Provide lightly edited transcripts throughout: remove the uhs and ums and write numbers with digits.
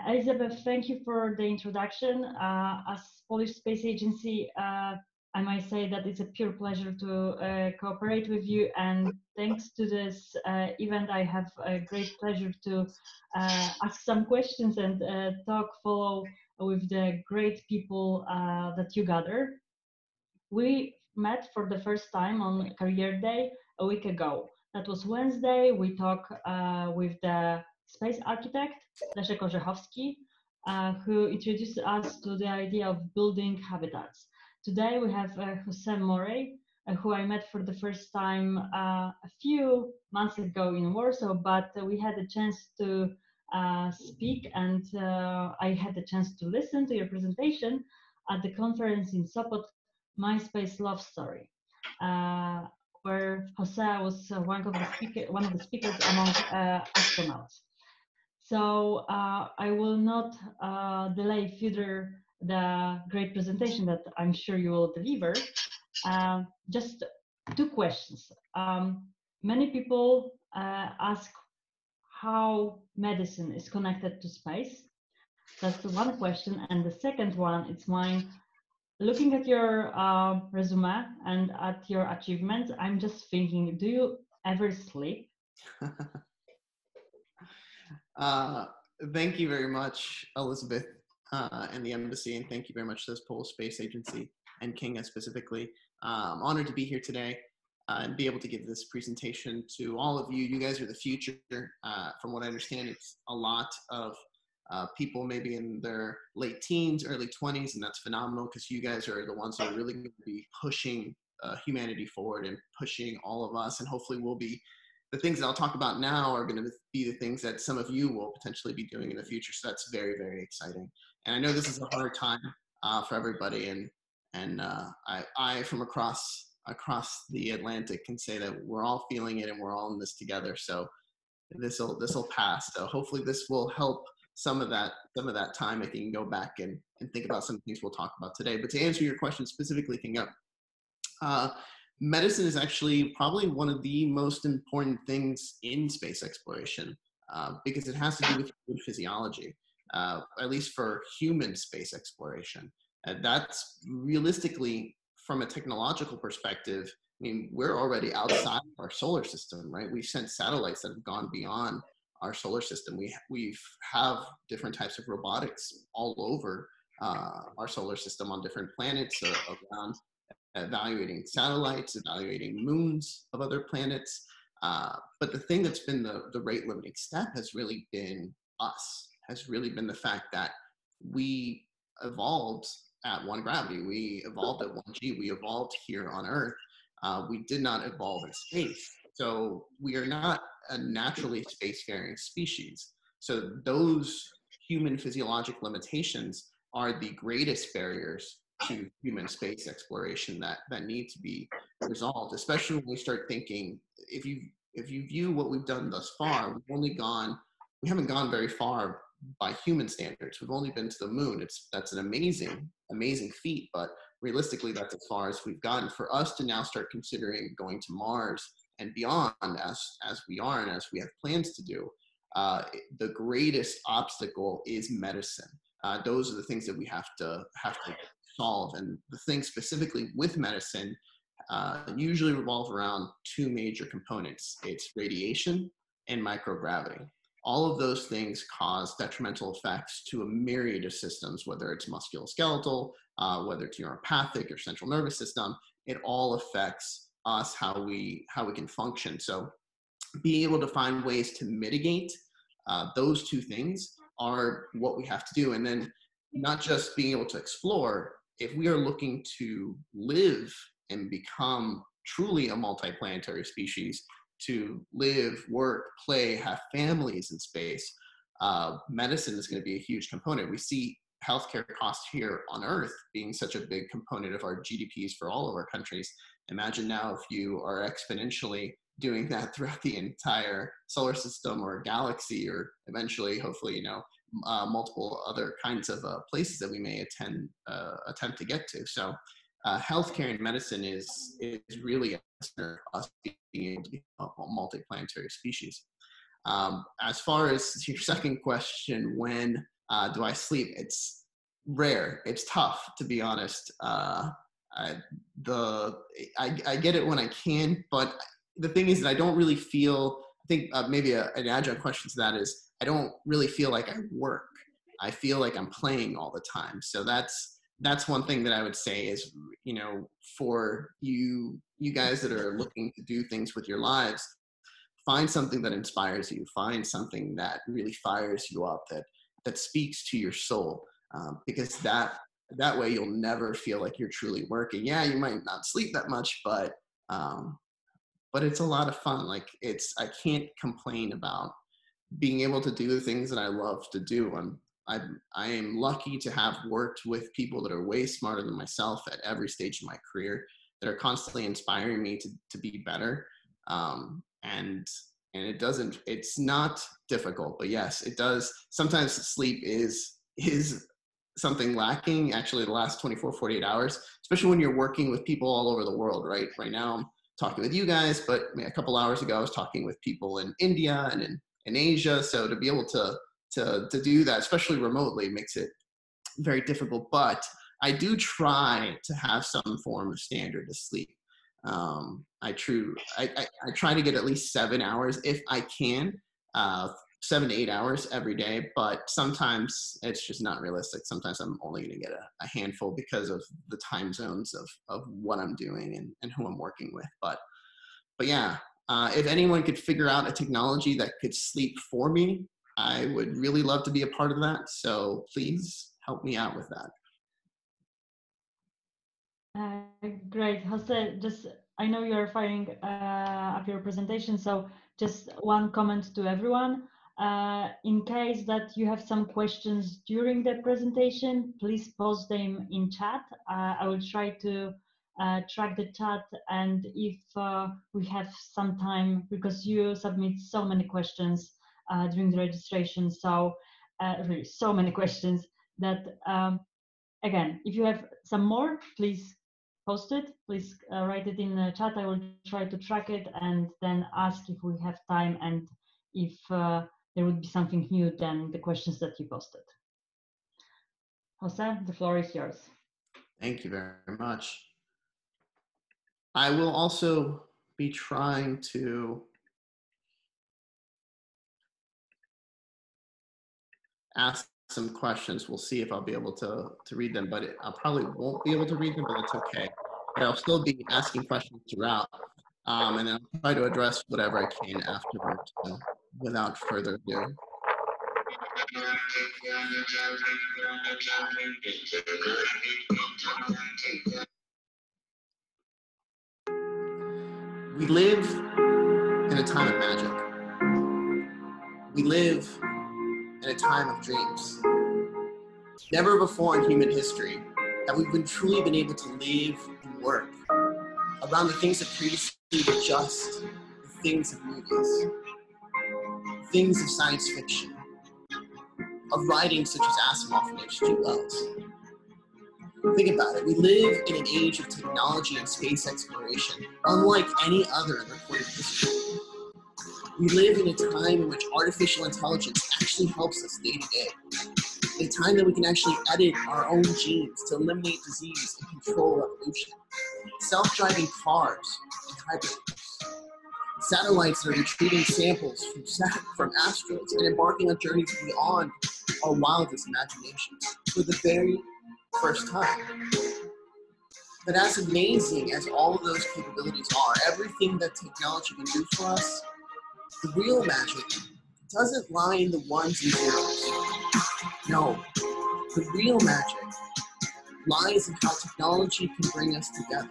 Elizabeth, thank you for the introduction. As Polish Space Agency, I might say that it's a pure pleasure to cooperate with you. And thanks to this event, I have a great pleasure to ask some questions and follow with the great people that you gather. We met for the first time on Career Day a week ago. That was Wednesday. We talked with the space architect, Leszek Orzechowski, who introduced us to the idea of building habitats. Today we have Jose Morey, who I met for the first time a few months ago in Warsaw, but we had a chance to speak, and I had the chance to listen to your presentation at the conference in Sopot, My Space Love Story, where Jose was one of the speakers among astronauts. So I will not delay further the great presentation that I'm sure you will deliver. Just two questions. Many people ask how medicine is connected to space. That's the one question. And the second one, it's mine. Looking at your resume and at your achievements, I'm just thinking, do you ever sleep? Thank you very much, Elizabeth, and the embassy, and thank you very much to this Polish Space Agency and Kinga specifically. I'm honored to be here today and be able to give this presentation to all of you. You guys are the future. From what I understand, it's a lot of people maybe in their late teens, early 20s, and that's phenomenal because you guys are the ones that are really going to be pushing humanity forward and pushing all of us, and hopefully we'll be the things that I'll talk about now are going to be the things that some of you will potentially be doing in the future. So that's very, very exciting. And I know this is a hard time for everybody, and I from across the Atlantic can say that we're all feeling it and we're all in this together. So this will pass. So hopefully this will help some of that time if you can go back and think about some things we'll talk about today. But to answer your question specifically, Kinga, medicine is actually probably one of the most important things in space exploration because it has to do with human physiology, at least for human space exploration. That's realistically, from a technological perspective, I mean, we're already outside of our solar system, right? We've sent satellites that have gone beyond our solar system. We have different types of robotics all over our solar system on different planets around, evaluating satellites, evaluating moons of other planets. But the thing that's been the rate limiting step has really been us, has really been the fact that we evolved at 1 gravity. We evolved at 1G. We evolved here on Earth. We did not evolve in space. So we are not a naturally spacefaring species. So those human physiologic limitations are the greatest barriers to human space exploration that need to be resolved, especially when we start thinking, if you view what we've done thus far, we haven't gone very far by human standards. We've only been to the moon. That's an amazing feat, but realistically that's as far as we've gotten. For us to now start considering going to Mars and beyond, as we are and as we have plans to do, the greatest obstacle is medicine. Those are the things that we have to solve, and the things specifically with medicine usually revolve around 2 major components. It's radiation and microgravity. All of those things cause detrimental effects to a myriad of systems, whether it's musculoskeletal, whether it's neuropathic or central nervous system. It all affects us, how we can function. So being able to find ways to mitigate those 2 things are what we have to do. And then not just being able to explore, if we are looking to live and become truly a multiplanetary species, to live, work, play, have families in space, medicine is going to be a huge component. We see healthcare costs here on Earth being such a big component of our GDPs for all of our countries. Imagine now if you are exponentially doing that throughout the entire solar system or galaxy, or eventually, hopefully, multiple other kinds of places that we may attempt to get to. So healthcare and medicine is really us being able to be a multiplanetary species. As far as your second question, when do I sleep? It's rare. It's tough, to be honest. I get it when I can, but the thing is that I don't really feel, I think maybe an adjunct question to that is, I don't really feel like I work. I feel like I'm playing all the time. So that's one thing that I would say is, you know, for you guys that are looking to do things with your lives, find something that inspires you, find something that really fires you up, that speaks to your soul, because that way you'll never feel like you're truly working. Yeah, you might not sleep that much, but it's a lot of fun. Like I can't complain about being able to do the things that I love to do. I am lucky to have worked with people that are way smarter than myself at every stage of my career, that are constantly inspiring me to be better. And it's not difficult, but yes, it does. Sometimes sleep is something lacking, actually, the last 24, 48 hours, especially when you're working with people all over the world, right? Right now I'm talking with you guys, but a couple hours ago I was talking with people in India and in Asia. So to be able to do that, especially remotely, makes it very difficult. But I do try to have some form of standard to sleep. I try to get at least 7 hours if I can, 7 to 8 hours every day, but sometimes it's just not realistic. Sometimes I'm only going to get a handful because of the time zones of what I'm doing and who I'm working with. But yeah, if anyone could figure out a technology that could sleep for me, I would really love to be a part of that. So please help me out with that. Great, Jose. I know you're firing up your presentation, so just one comment to everyone. In case that you have some questions during the presentation, please post them in chat. I will try to track the chat, and if we have some time, because you submit so many questions during the registration, so really so many questions that again, if you have some more, please post it. Please write it in the chat. I will try to track it and then ask if we have time and if there would be something new than the questions that you posted. Jose, the floor is yours. Thank you very much. I will also be trying to ask some questions. We'll see if I'll be able to read them, but I probably won't be able to read them, but that's okay. But I'll still be asking questions throughout, and then I'll try to address whatever I can afterwards. So without further ado. We live in a time of magic. We live in a time of dreams. Never before in human history have we truly been able to live and work around the things that previously were just the things of movies, things of science fiction, of writings such as Asimov and H.G. Wells. Think about it. We live in an age of technology and space exploration, unlike any other in recorded history. We live in a time in which artificial intelligence actually helps us day to day. In a time that we can actually edit our own genes to eliminate disease and control evolution. Self-driving cars and hyperloops. Satellites that are retrieving samples from asteroids and embarking on journeys beyond our wildest imaginations for the very first time. But as amazing as all of those capabilities are, everything that technology can do for us, the real magic doesn't lie in the ones and zeros. No, the real magic lies in how technology can bring us together.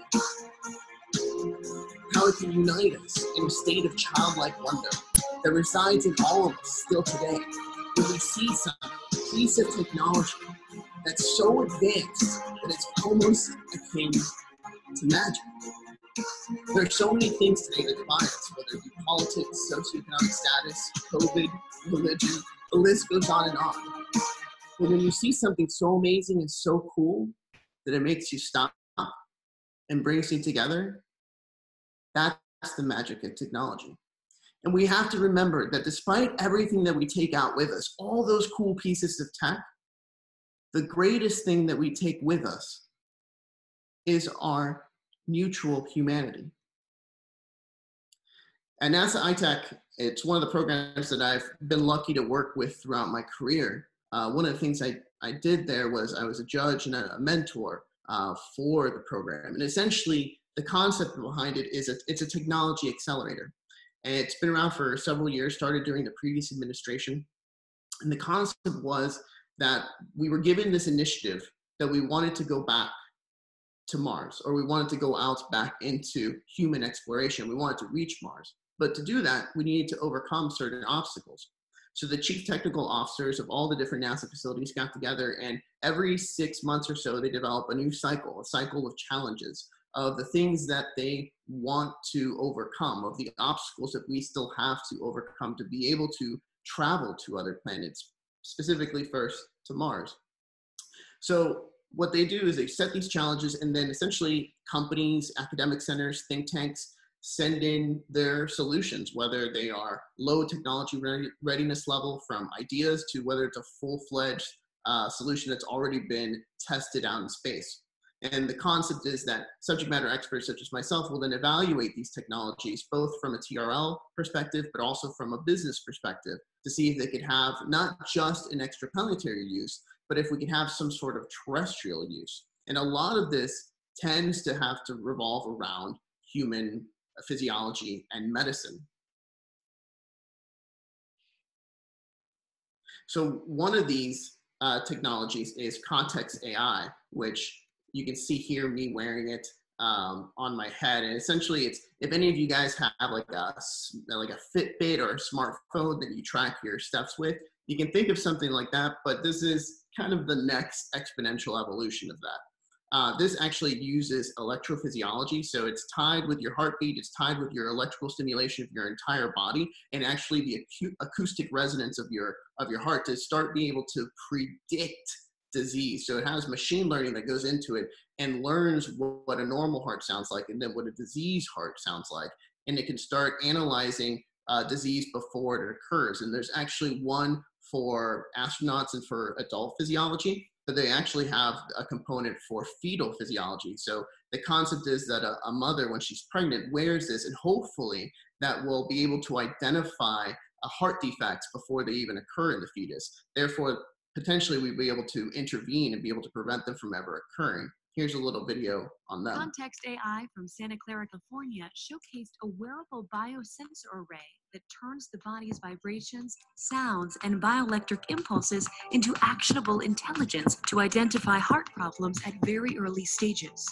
How it can unite us in a state of childlike wonder that resides in all of us still today. When we see some piece of technology that's so advanced that it's almost akin to magic. There are so many things today that divide us, whether it be politics, socioeconomic status, COVID, religion, the list goes on and on. But when you see something so amazing and so cool that it makes you stop and brings you together, that's the magic of technology. And we have to remember that despite everything that we take out with us, all those cool pieces of tech, the greatest thing that we take with us is our mutual humanity. At NASA iTech, it's one of the programs that I've been lucky to work with throughout my career. One of the things I did there was I was a judge and a mentor for the program. And essentially, the concept behind it is it's a technology accelerator. And it's been around for several years, started during the previous administration. And the concept was that we were given this initiative that we wanted to go back to Mars, or we wanted to go out back into human exploration. We wanted to reach Mars. But to do that, we needed to overcome certain obstacles. So the chief technical officers of all the different NASA facilities got together, and every 6 months or so, they develop a new cycle, a cycle of challenges, of the things that they want to overcome, of the obstacles that we still have to overcome to be able to travel to other planets, specifically first to Mars. So what they do is they set these challenges, and then essentially companies, academic centers, think tanks send in their solutions, whether they are low technology readiness level from ideas to whether it's a full-fledged solution that's already been tested out in space. And the concept is that subject matter experts such as myself will then evaluate these technologies, both from a TRL perspective, but also from a business perspective, to see if they could have not just an extraplanetary use, but if we can have some sort of terrestrial use. And a lot of this tends to have to revolve around human physiology and medicine. So one of these technologies is Context AI, which you can see here me wearing it on my head. And essentially it's, if any of you guys have like a Fitbit or a smartphone that you track your steps with, you can think of something like that, but this is kind of the next exponential evolution of that. This actually uses electrophysiology, so it's tied with your heartbeat, it's tied with your electrical stimulation of your entire body, and actually the acoustic resonance of your heart to start being able to predict disease. So it has machine learning that goes into it and learns what a normal heart sounds like and then what a disease heart sounds like. And it can start analyzing disease before it occurs. And there's actually one for astronauts and for adult physiology, but they actually have a component for fetal physiology. So the concept is that a mother, when she's pregnant, wears this, and hopefully that will be able to identify a heart defects before they even occur in the fetus. Therefore, potentially we'd be able to intervene and be able to prevent them from ever occurring. Here's a little video on them. Context AI from Santa Clara, California showcased a wearable biosensor array that turns the body's vibrations, sounds, and bioelectric impulses into actionable intelligence to identify heart problems at very early stages.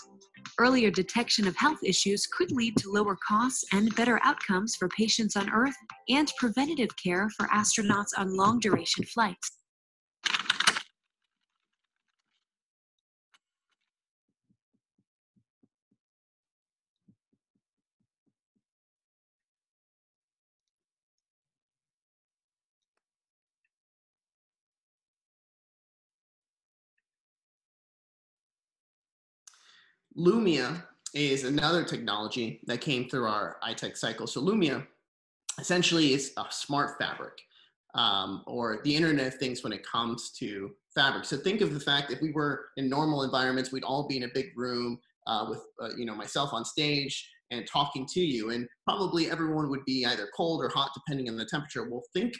Earlier detection of health issues could lead to lower costs and better outcomes for patients on Earth and preventative care for astronauts on long-duration flights. Lumia is another technology that came through our iTech cycle. So Lumia essentially is a smart fabric, or the Internet of Things when it comes to fabric. So think of the fact if we were in normal environments, we'd all be in a big room with myself on stage and talking to you, and probably everyone would be either cold or hot depending on the temperature. Well, think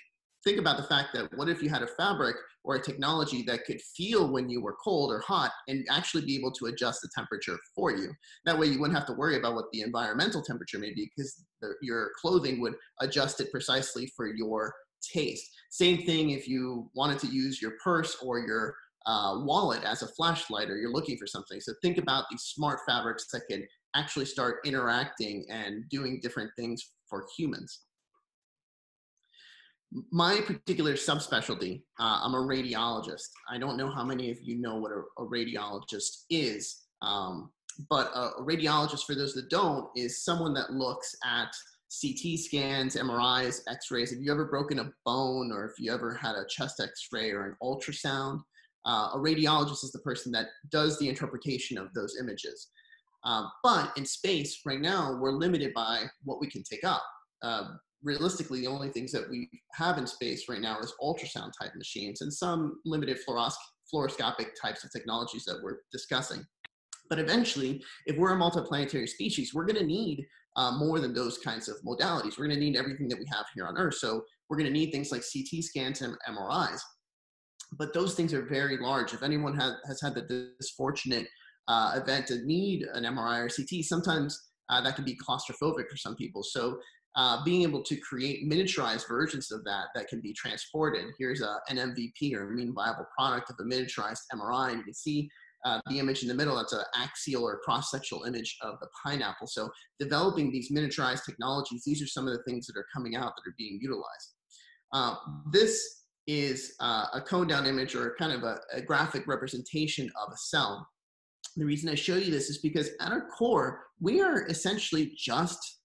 about the fact that what if you had a fabric or a technology that could feel when you were cold or hot and actually be able to adjust the temperature for you. That way you wouldn't have to worry about what the environmental temperature may be, because your clothing would adjust it precisely for your taste. Same thing if you wanted to use your purse or your wallet as a flashlight, or you're looking for something. So think about these smart fabrics that can actually start interacting and doing different things for humans. My particular subspecialty, I'm a radiologist. I don't know how many of you know what a radiologist is, but a radiologist, for those that don't, is someone that looks at CT scans, MRIs, X-rays. If you ever broken a bone, or if you ever had a chest X-ray or an ultrasound, a radiologist is the person that does the interpretation of those images. But in space right now, we're limited by what we can take up. realistically, the only things that we have in space right now is ultrasound type machines and some limited fluoroscopic types of technologies that we're discussing. But eventually, if we're a multiplanetary species, we're going to need more than those kinds of modalities. We're going to need everything that we have here on Earth. So we're going to need things like CT scans and MRIs. But those things are very large. If anyone has had the disfortunate event to need an MRI or CT, sometimes that can be claustrophobic for some people. So being able to create miniaturized versions of that can be transported. Here's an MVP, or a mean viable product, of a miniaturized MRI. And you can see the image in the middle. That's an axial or cross-sectional image of the pineapple. So developing these miniaturized technologies, these are some of the things that are coming out that are being utilized. This is a coned down image, or kind of a graphic representation of a cell. The reason I show you this is because at our core, we are essentially just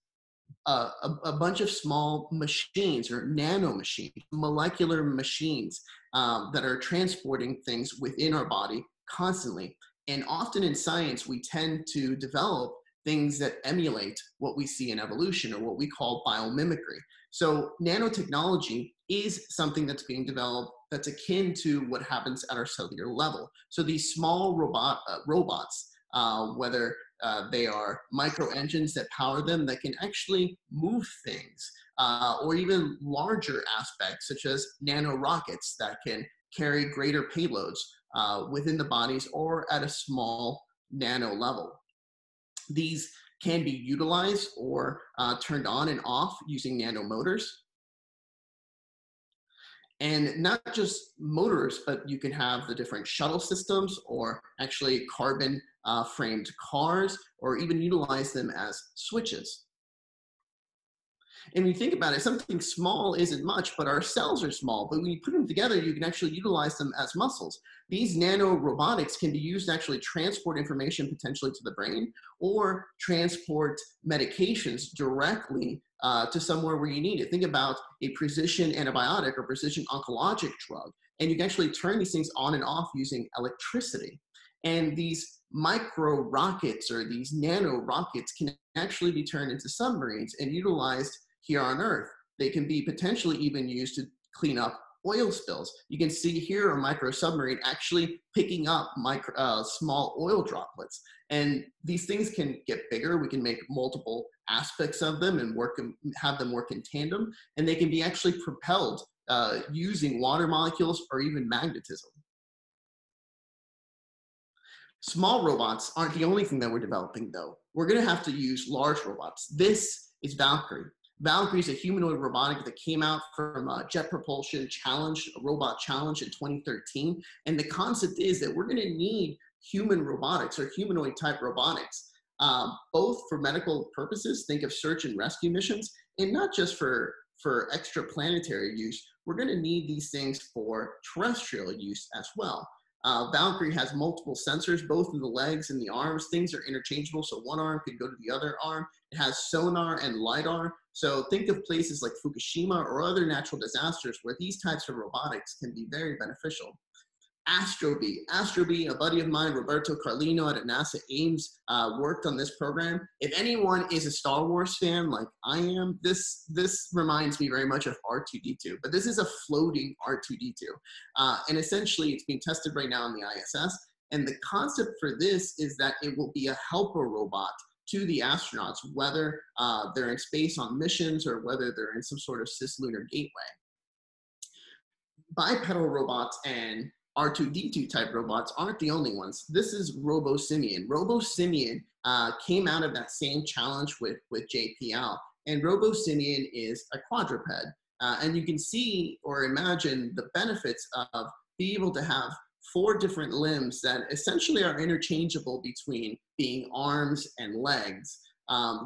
a bunch of small machines, or nano machines, molecular machines that are transporting things within our body constantly. And often in science, we tend to develop things that emulate what we see in evolution, or what we call biomimicry. So nanotechnology is something that's being developed that's akin to what happens at our cellular level. So these small robots, whether they are micro engines that power them, that can actually move things, or even larger aspects such as nano rockets that can carry greater payloads within the bodies or at a small nano level. These can be utilized or turned on and off using nano motors. And not just motors, but you can have the different shuttle systems, or actually carbon framed cars, or even utilize them as switches. And when you think about it, something small isn't much, but our cells are small. But when you put them together, you can actually utilize them as muscles. These nano robotics can be used to actually transport information potentially to the brain, or transport medications directly to somewhere where you need it. Think about a precision antibiotic or precision oncologic drug, and you can actually turn these things on and off using electricity. And these micro rockets, or these nano rockets, can actually be turned into submarines and utilized here on Earth. They can be potentially even used to clean up oil spills. You can see here a micro submarine actually picking up small oil droplets. And these things can get bigger. We can make multiple aspects of them and have them work in tandem. And they can be actually propelled using water molecules or even magnetism. Small robots aren't the only thing that we're developing, though. We're going to have to use large robots. This is Valkyrie. Valkyrie is a humanoid robotic that came out from a Jet Propulsion Challenge, a robot challenge in 2013. And the concept is that we're going to need human robotics, or humanoid type robotics, both for medical purposes. Think of search and rescue missions, and not just for extraplanetary use. We're going to need these things for terrestrial use as well. Valkyrie has multiple sensors, both in the legs and the arms. Things are interchangeable, so one arm could go to the other arm. It has sonar and LiDAR. So think of places like Fukushima or other natural disasters where these types of robotics can be very beneficial. Astrobee, a buddy of mine, Roberto Carlino at NASA Ames, worked on this program. If anyone is a Star Wars fan like I am, this reminds me very much of R2-D2, but this is a floating R2-D2. And essentially it's being tested right now on the ISS. And the concept for this is that it will be a helper robot to the astronauts, whether they're in space on missions or whether they're in some sort of cislunar gateway. Bipedal robots and R2-D2 type robots aren't the only ones. This is Robo Simian. Robo Simian came out of that same challenge with JPL. And Robo Simian is a quadruped. And you can see or imagine the benefits of being able to have 4 different limbs that essentially are interchangeable between being arms and legs.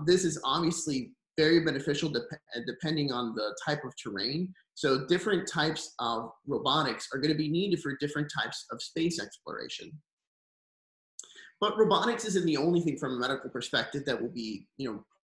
This is obviously very beneficial depending on the type of terrain. So different types of robotics are going to be needed for different types of space exploration. But robotics isn't the only thing from a medical perspective that will be,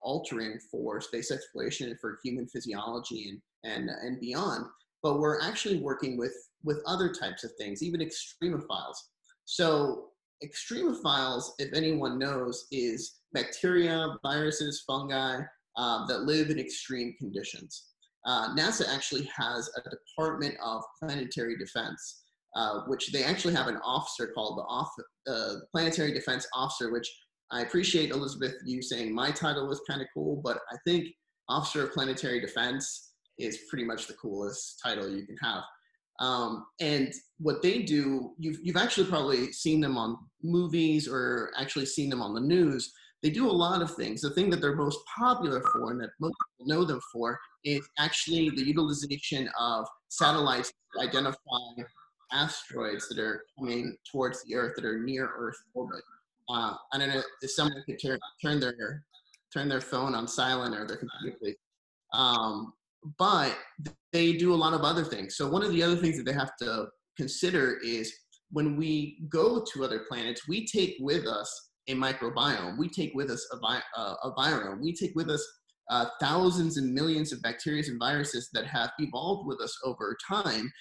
altering for space exploration and for human physiology and beyond. But we're actually working with other types of things, even extremophiles. So extremophiles, if anyone knows, is bacteria, viruses, fungi, that live in extreme conditions. NASA actually has a Department of Planetary Defense, which they actually have an officer called the Planetary Defense Officer, which I appreciate, Elizabeth, you saying my title was kind of cool, but I think Officer of Planetary Defense is pretty much the coolest title you can have. And what they do, you've actually probably seen them on movies or actually seen them on the news. They do a lot of things. The thing that they're most popular for and that most people know them for is actually the utilization of satellites to identify asteroids that are coming towards the Earth, that are near Earth orbit. I don't know if someone could turn their phone on silent or their computer, please. But they do a lot of other things. So one of the other things that they have to consider is when we go to other planets, we take with us a microbiome, we take with us a virome, we take with us thousands and millions of bacteria and viruses that have evolved with us over time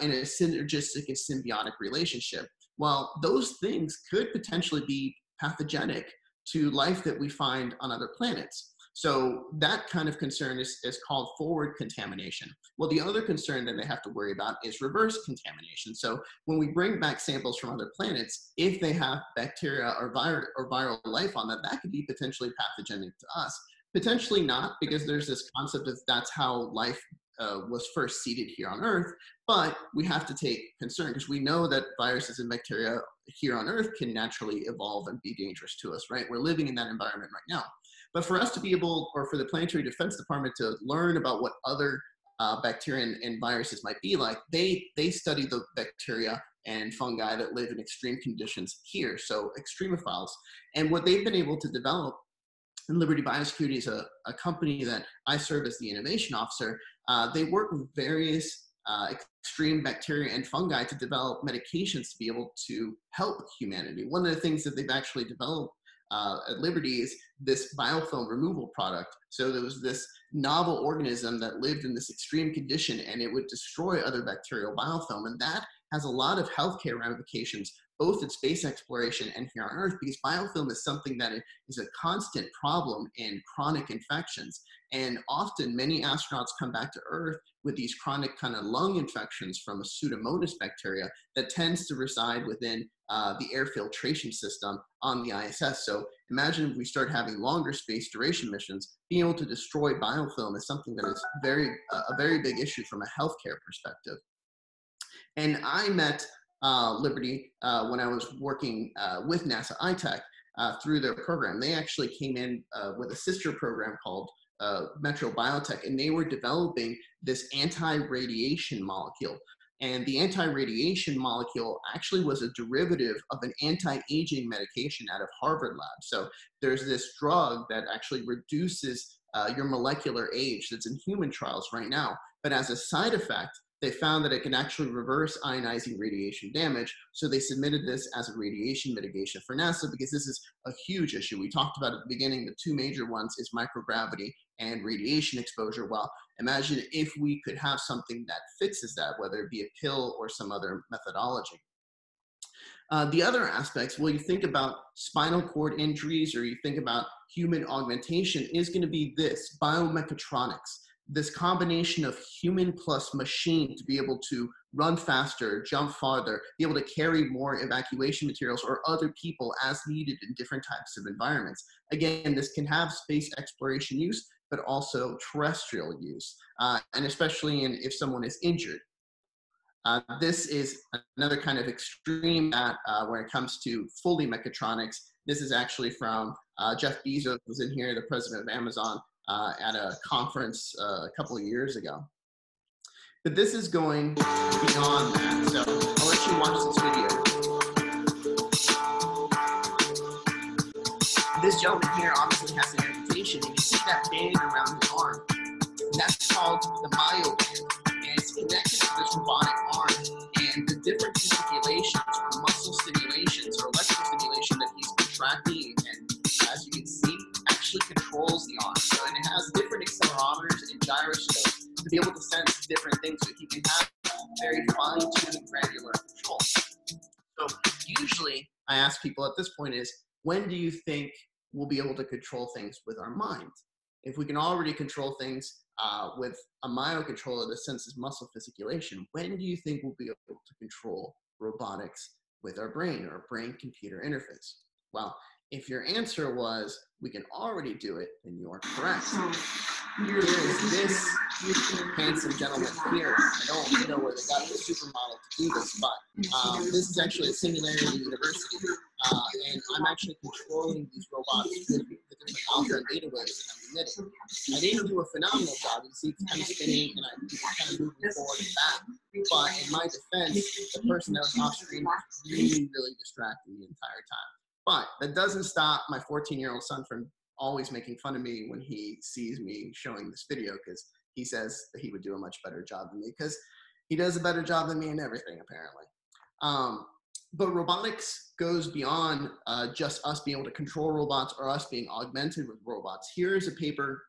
in a synergistic and symbiotic relationship. Well, those things could potentially be pathogenic to life that we find on other planets. So that kind of concern is called forward contamination. Well, the other concern that they have to worry about is reverse contamination. So when we bring back samples from other planets, if they have bacteria or viral life on that, that could be potentially pathogenic to us. Potentially not, because there's this concept of that's how life was first seeded here on Earth, but we have to take concern because we know that viruses and bacteria here on Earth can naturally evolve and be dangerous to us, right? We're living in that environment right now. But for us to be able, or for the Planetary Defense Department to learn about what other bacteria and viruses might be like, they study the bacteria and fungi that live in extreme conditions here, so extremophiles. And what they've been able to develop, and Liberty Biosecurity is a company that I serve as the innovation officer, they work with various extreme bacteria and fungi to develop medications to be able to help humanity. One of the things that they've actually developed at Liberty is this biofilm removal product. So there was this novel organism that lived in this extreme condition and it would destroy other bacterial biofilm. And that has a lot of healthcare ramifications, both in space exploration and here on Earth, because biofilm is something that is a constant problem in chronic infections. And often many astronauts come back to Earth with these chronic kind of lung infections from a Pseudomonas bacteria that tends to reside within the air filtration system on the ISS. So imagine if we start having longer space duration missions, being able to destroy biofilm is something that is a very big issue from a healthcare perspective. And I met Liberty when I was working with NASA iTech through their program. They actually came in with a sister program called Metro Biotech, and they were developing this anti-radiation molecule. And the anti-radiation molecule actually was a derivative of an anti-aging medication out of Harvard lab. So there's this drug that actually reduces your molecular age that's in human trials right now. But as a side effect, they found that it can actually reverse ionizing radiation damage. So they submitted this as a radiation mitigation for NASA because this is a huge issue. We talked about at the beginning, the two major ones is microgravity and radiation exposure. Well, imagine if we could have something that fixes that, whether it be a pill or some other methodology. The other aspects, well, you think about spinal cord injuries or you think about human augmentation is going to be this, biomechatronics. This combination of human plus machine to be able to run faster, jump farther, be able to carry more evacuation materials or other people as needed in different types of environments. Again, this can have space exploration use, but also terrestrial use, and especially if someone is injured. This is another kind of extreme when it comes to fully mechatronics. This is actually from Jeff Bezos was in here, the president of Amazon, at a conference a couple of years ago. But this is going beyond that, so I'll let you watch this video. This gentleman here obviously has an amputation, and you see that band around his arm. That's called the myoband, and it's connected to this robotic arm, and the different manipulations or muscle stimulations or electrical stimulation that he's contracting, and as you can see, actually controls the arm. So it has different accelerometers and gyroscopes to be able to sense different things so he can have very fine-tuned granular control. So usually I ask people at this point is, when do you think we'll be able to control things with our mind? if we can already control things with a myocontroller that senses muscle fasciculation, when do you think we'll be able to control robotics with our brain or brain-computer interface? Well, if your answer was, we can already do it, then you are correct. Here is this handsome gentleman here. I don't know where they got the supermodel to do this, but this is actually at Singularity University, and I'm actually controlling these robots with the different alpha and beta waves that I'm emitting. I didn't do a phenomenal job. You see, it's kind of spinning, and I'm kind of moving forward and back. But in my defense, the person that was off screen was really, really distracting the entire time. But that doesn't stop my 14-year-old son from always making fun of me when he sees me showing this video, because he says that he would do a much better job than me, because he does a better job than me in everything, apparently. But robotics goes beyond just us being able to control robots or us being augmented with robots. Here's a paper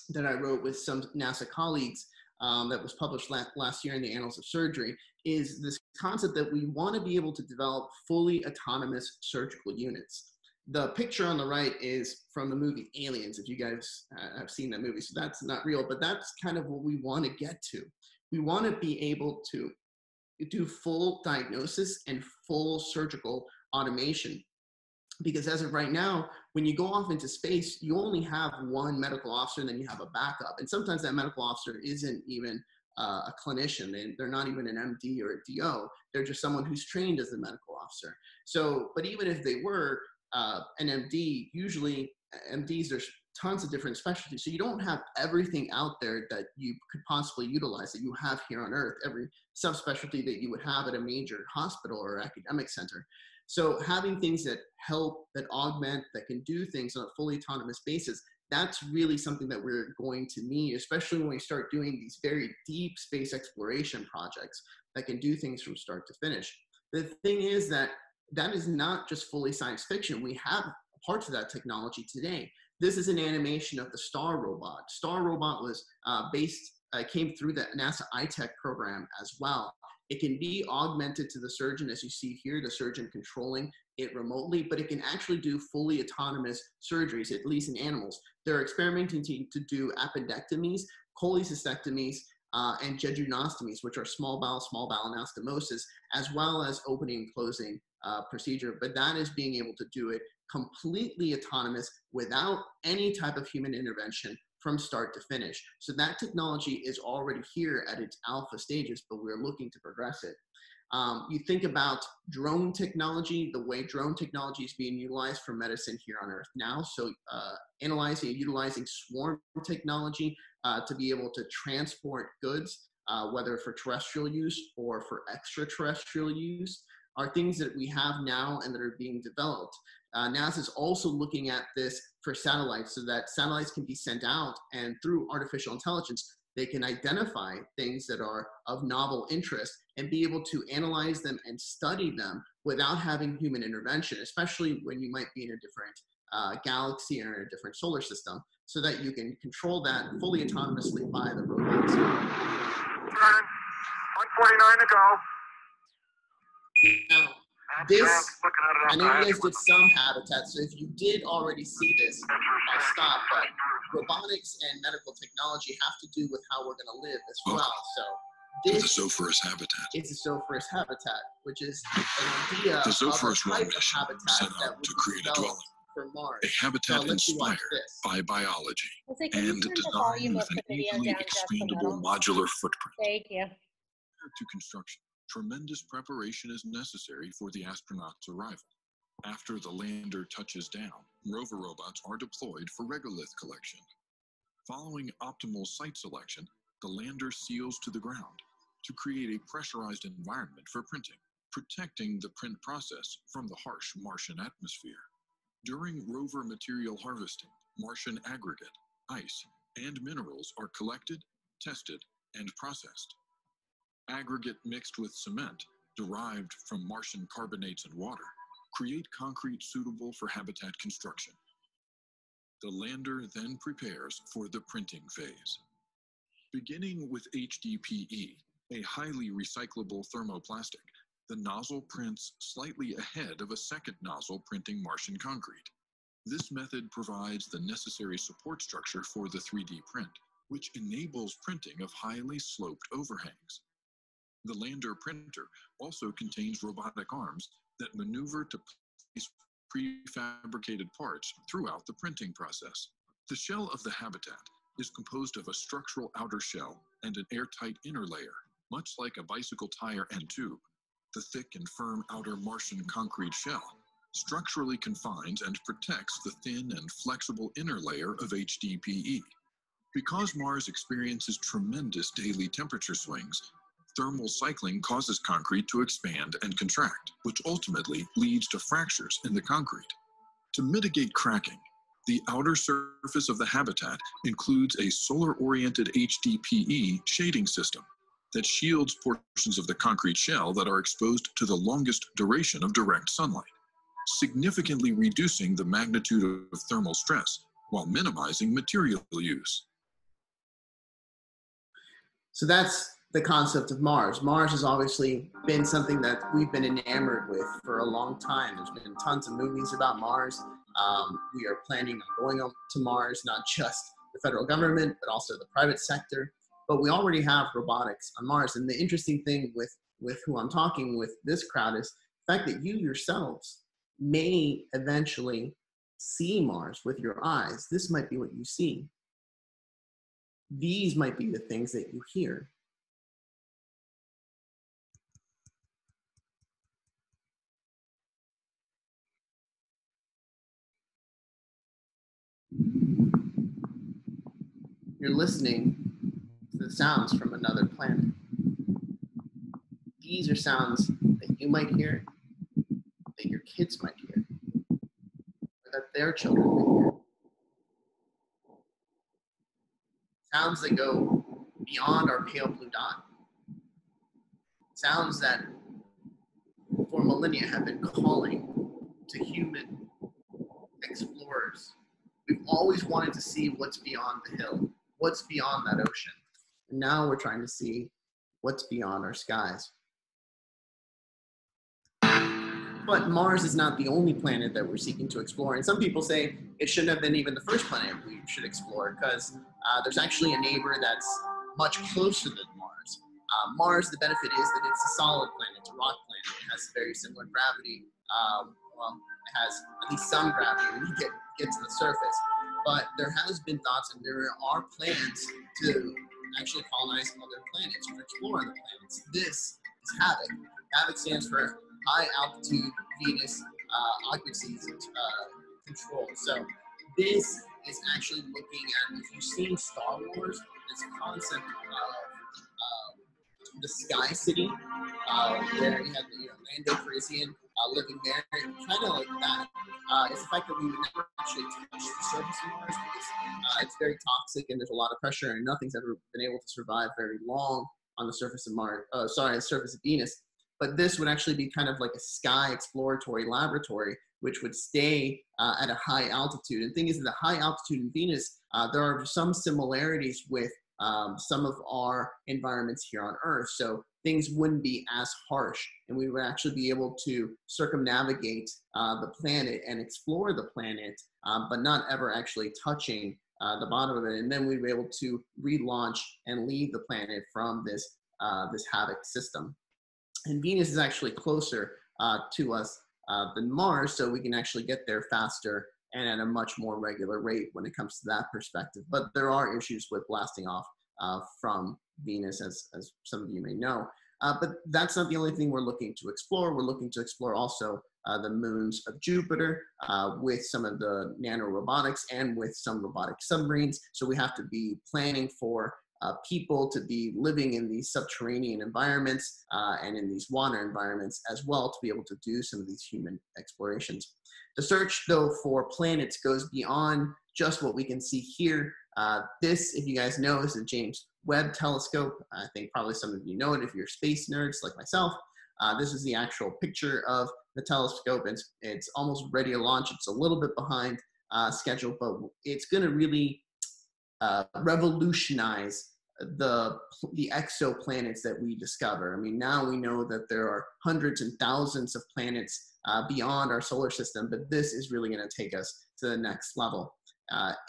that I wrote with some NASA colleagues that was published last year in the Annals of Surgery, is this concept that we want to be able to develop fully autonomous surgical units. The picture on the right is from the movie Aliens, if you guys have seen that movie. So that's not real, but that's kind of what we want to get to. We want to be able to do full diagnosis and full surgical automation. Because as of right now, when you go off into space, you only have one medical officer and then you have a backup. And sometimes that medical officer isn't even a clinician. They're not even an MD or a DO. They're just someone who's trained as the medical officer. So, but even if they were an MD, usually MDs, there's tons of different specialties. So you don't have everything out there that you could possibly utilize that you have here on Earth, every subspecialty that you would have at a major hospital or academic center. So having things that help, that augment, that can do things on a fully autonomous basis, that's really something that we're going to need, especially when we start doing these very deep space exploration projects that can do things from start to finish. The thing is that that is not just fully science fiction. We have parts of that technology today. This is an animation of the Star Robot. Star Robot was came through the NASA iTech program as well. It can be augmented to the surgeon, as you see here, the surgeon controlling it remotely, but it can actually do fully autonomous surgeries, at least in animals. They're experimenting to do appendectomies, cholecystectomies, and jejunostomies, which are small bowel anastomosis, as well as opening and closing procedure. But that is being able to do it completely autonomous without any type of human intervention from start to finish. So that technology is already here at its alpha stages, but we're looking to progress it. You think about drone technology, the way drone technology is being utilized for medicine here on Earth now. So analyzing and utilizing swarm technology to be able to transport goods, whether for terrestrial use or for extraterrestrial use, are things that we have now and that are being developed. NASA is also looking at this for satellites, so that satellites can be sent out, and through artificial intelligence, they can identify things that are of novel interest and be able to analyze them and study them without having human intervention, especially when you might be in a different galaxy or in a different solar system, so that you can control that fully autonomously by the robots. 149 to go. Now, this, I know you guys did some habitats, so if you did already see this, I'll stop, but robotics and medical technology have to do with how we're going to live as well. So this the Zophorus habitat. is a Zophorus habitat, which is an idea The of a Zophorus type One of mission habitat set that out would to be create a developed dwelling, for Mars. a habitat let's see watch inspired this. by biology Jose, can you and turn the designed volume with of an the video easily down just a expandable little? modular footprint. Thank you. Prior to construction, tremendous preparation is necessary for the astronaut's arrival. After the lander touches down, rover robots are deployed for regolith collection. Following optimal site selection, the lander seals to the ground to create a pressurized environment for printing, protecting the print process from the harsh Martian atmosphere. During rover material harvesting, Martian aggregate, ice, and minerals are collected, tested, and processed. Aggregate mixed with cement, derived from Martian carbonates and water, create concrete suitable for habitat construction. The lander then prepares for the printing phase. Beginning with HDPE, a highly recyclable thermoplastic, the nozzle prints slightly ahead of a second nozzle printing Martian concrete. This method provides the necessary support structure for the 3D print, which enables printing of highly sloped overhangs. The lander printer also contains robotic arms that maneuver to place prefabricated parts throughout the printing process. The shell of the habitat is composed of a structural outer shell and an airtight inner layer, much like a bicycle tire and tube. The thick and firm outer Martian concrete shell structurally confines and protects the thin and flexible inner layer of HDPE. Because Mars experiences tremendous daily temperature swings, thermal cycling causes concrete to expand and contract, which ultimately leads to fractures in the concrete. To mitigate cracking, the outer surface of the habitat includes a solar-oriented HDPE shading system that shields portions of the concrete shell that are exposed to the longest duration of direct sunlight, significantly reducing the magnitude of thermal stress while minimizing material use. So that's the concept of Mars. Mars has obviously been something that we've been enamored with for a long time. There's been tons of movies about Mars. We are planning on going on to Mars, not just the federal government, but also the private sector. But we already have robotics on Mars. And the interesting thing with who I'm talking with this crowd is the fact that you yourselves may eventually see Mars with your eyes. This might be what you see. These might be the things that you hear. You're listening to the sounds from another planet. These are sounds that you might hear, that your kids might hear, or that their children may hear. Sounds that go beyond our pale blue dot. Sounds that for millennia have been calling to human explorers. We've always wanted to see what's beyond the hill, what's beyond that ocean. And now we're trying to see what's beyond our skies. But Mars is not the only planet that we're seeking to explore. And some people say it shouldn't have been even the first planet we should explore because there's actually a neighbor that's much closer than Mars. Mars, the benefit is that it's a solid planet, it's a rock planet. It has very similar gravity. Well, it has at least some gravity when you get to the surface. But there has been thoughts and there are plans to actually colonize other planets or explore other planets. This is HAVOC. HAVOC stands for High Altitude Venus Occupancy Control. So this is actually looking at, if you've seen Star Wars, this concept of the Sky City, where you have Lando Calrissian living there, kind of like that. It's the fact that we would never actually touch the surface of Mars because it's very toxic and there's a lot of pressure and nothing's ever been able to survive very long on the surface of Mars. The surface of Venus. But this would actually be kind of like a sky exploratory laboratory, which would stay at a high altitude. And the thing is, that the high altitude in Venus, there are some similarities with some of our environments here on Earth. So things wouldn't be as harsh, and we would actually be able to circumnavigate the planet and explore the planet, but not ever actually touching the bottom of it. And then we'd be able to relaunch and leave the planet from this HAVOC system. And Venus is actually closer to us than Mars, so we can actually get there faster and at a much more regular rate when it comes to that perspective. But there are issues with blasting off from Venus, as some of you may know. But that's not the only thing we're looking to explore. We're looking to explore also the moons of Jupiter with some of the nanorobotics and with some robotic submarines. So we have to be planning for people to be living in these subterranean environments and in these water environments as well to be able to do some of these human explorations. The search, though, for planets goes beyond just what we can see here. This, if you guys know, is the James Webb Telescope. I think probably some of you know it if you're space nerds like myself. This is the actual picture of the telescope. It's almost ready to launch. It's a little bit behind schedule, but it's going to really revolutionize the exoplanets that we discover. I mean, now we know that there are hundreds and thousands of planets beyond our solar system, but this is really going to take us to the next level.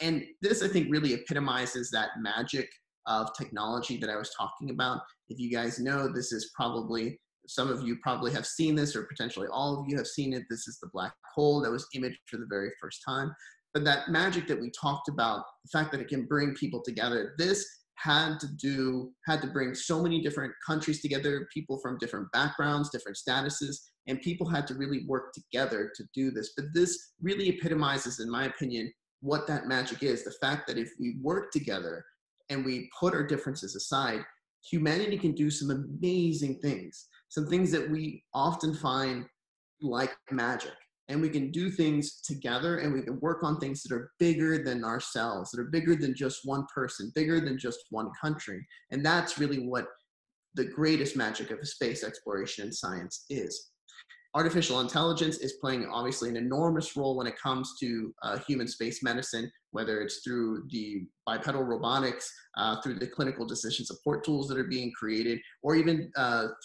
And this, I think, really epitomizes that magic of technology that I was talking about. If you guys know, this is probably, some of you probably have seen this, or potentially all of you have seen it. This is the black hole that was imaged for the very first time. But that magic that we talked about, the fact that it can bring people together, this had to bring so many different countries together, people from different backgrounds, different statuses, and people had to really work together to do this. But this really epitomizes, in my opinion, what that magic is. The fact that if we work together and we put our differences aside, humanity can do some amazing things, some things that we often find like magic. And we can do things together, and we can work on things that are bigger than ourselves, that are bigger than just one person, bigger than just one country. And that's really what the greatest magic of space exploration and science is. Artificial intelligence is playing obviously an enormous role when it comes to human space medicine, whether it's through the bipedal robotics, through the clinical decision support tools that are being created, or even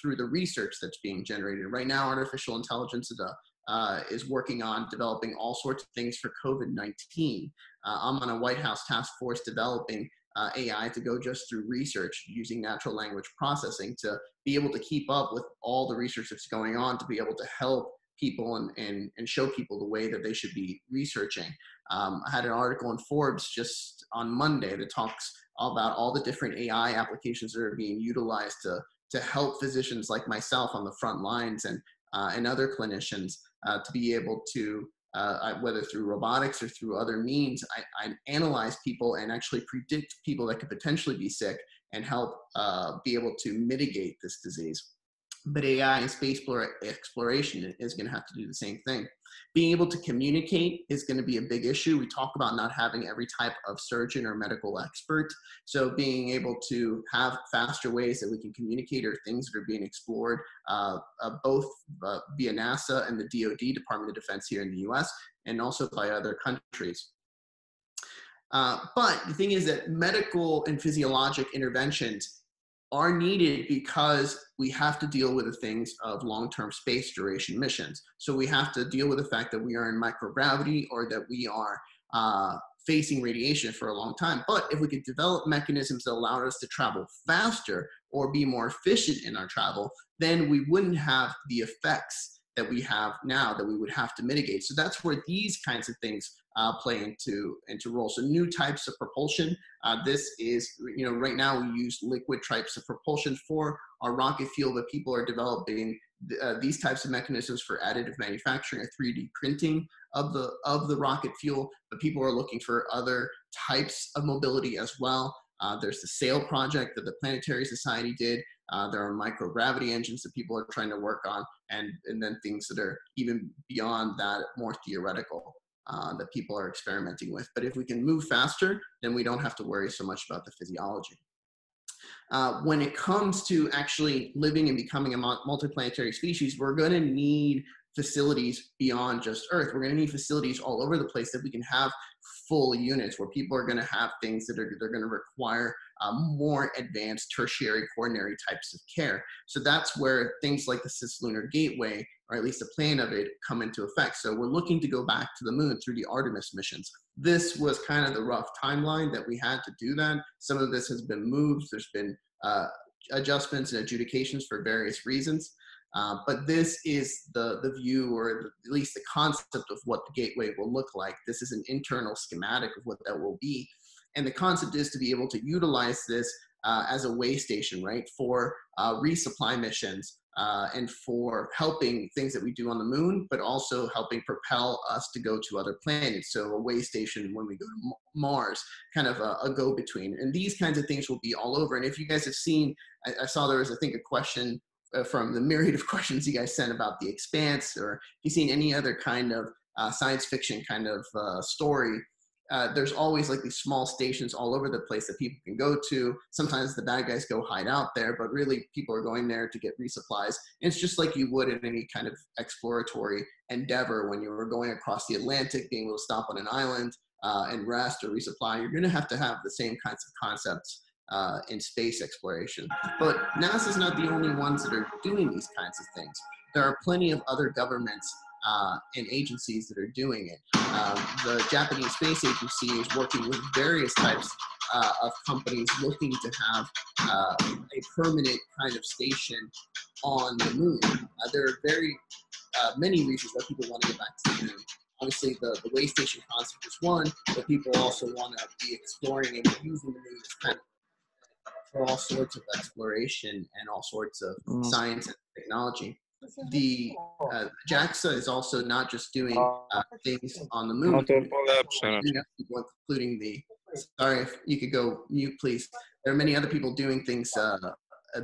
through the research that's being generated. Right now, artificial intelligence is working on developing all sorts of things for COVID-19. I'm on a White House task force developing AI to go just through research using natural language processing to be able to keep up with all the research that's going on, to be able to help people and show people the way that they should be researching. I had an article in Forbes just on Monday that talks about all the different AI applications that are being utilized to help physicians like myself on the front lines and other clinicians to be able to, whether through robotics or through other means, I analyze people and actually predict people that could potentially be sick and help be able to mitigate this disease. But AI and space exploration is going to have to do the same thing. Being able to communicate is going to be a big issue. We talk about not having every type of surgeon or medical expert. So being able to have faster ways that we can communicate are things that are being explored both via NASA and the DoD, Department of Defense here in the US, and also by other countries. But the thing is that medical and physiologic interventions are needed because we have to deal with the things of long-term space duration missions. So we have to deal with the fact that we are in microgravity, or that we are facing radiation for a long time. But if we could develop mechanisms that allow us to travel faster or be more efficient in our travel, then we wouldn't have the effects that we have now that we would have to mitigate. So that's where these kinds of things play into role. So new types of propulsion. This is, right now we use liquid types of propulsion for our rocket fuel, but people are developing these types of mechanisms for additive manufacturing or 3D printing of the rocket fuel. But people are looking for other types of mobility as well. There's the SAIL project that the Planetary Society did. There are microgravity engines that people are trying to work on, and then things that are even beyond that, more theoretical, that people are experimenting with. But if we can move faster, then we don't have to worry so much about the physiology. When it comes to actually living and becoming a multiplanetary species, we're going to need facilities beyond just Earth. We're going to need facilities all over the place that we can have full units, where people are going to have things that they're going to require more advanced tertiary quaternary types of care. So that's where things like the Cislunar Gateway, or at least a plan of it, come into effect. So we're looking to go back to the moon through the Artemis missions. This was kind of the rough timeline that we had to do that. Some of this has been moved. There's been adjustments and adjudications for various reasons. But this is the view, or at least the concept of what the gateway will look like. This is an internal schematic of what that will be. And the concept is to be able to utilize this as a way station, right, for resupply missions and for helping things that we do on the moon, but also helping propel us to go to other planets. So a way station when we go to Mars, kind of a go-between. And these kinds of things will be all over. And if you guys have seen, I saw there was, I think, a question from the myriad of questions you guys sent about The Expanse, or if you've seen any other kind of science fiction kind of story, there's always like these small stations all over the place that people can go to. Sometimes the bad guys go hide out there, but really people are going there to get resupplies. And it's just like you would in any kind of exploratory endeavor. When you were going across the Atlantic, being able to stop on an island and rest or resupply, you're going to have the same kinds of concepts in space exploration. But NASA's not the only ones that are doing these kinds of things. There are plenty of other governments and agencies that are doing it. The Japanese Space Agency is working with various types of companies looking to have a permanent kind of station on the moon. There are very many reasons why people want to get back to the moon. Obviously, the way station concept is one, but people also want to be exploring and using the moon as kind of for all sorts of exploration and all sorts of science and technology. The JAXA is also not just doing things on the moon, including the, sorry if you could go mute please. There are many other people doing things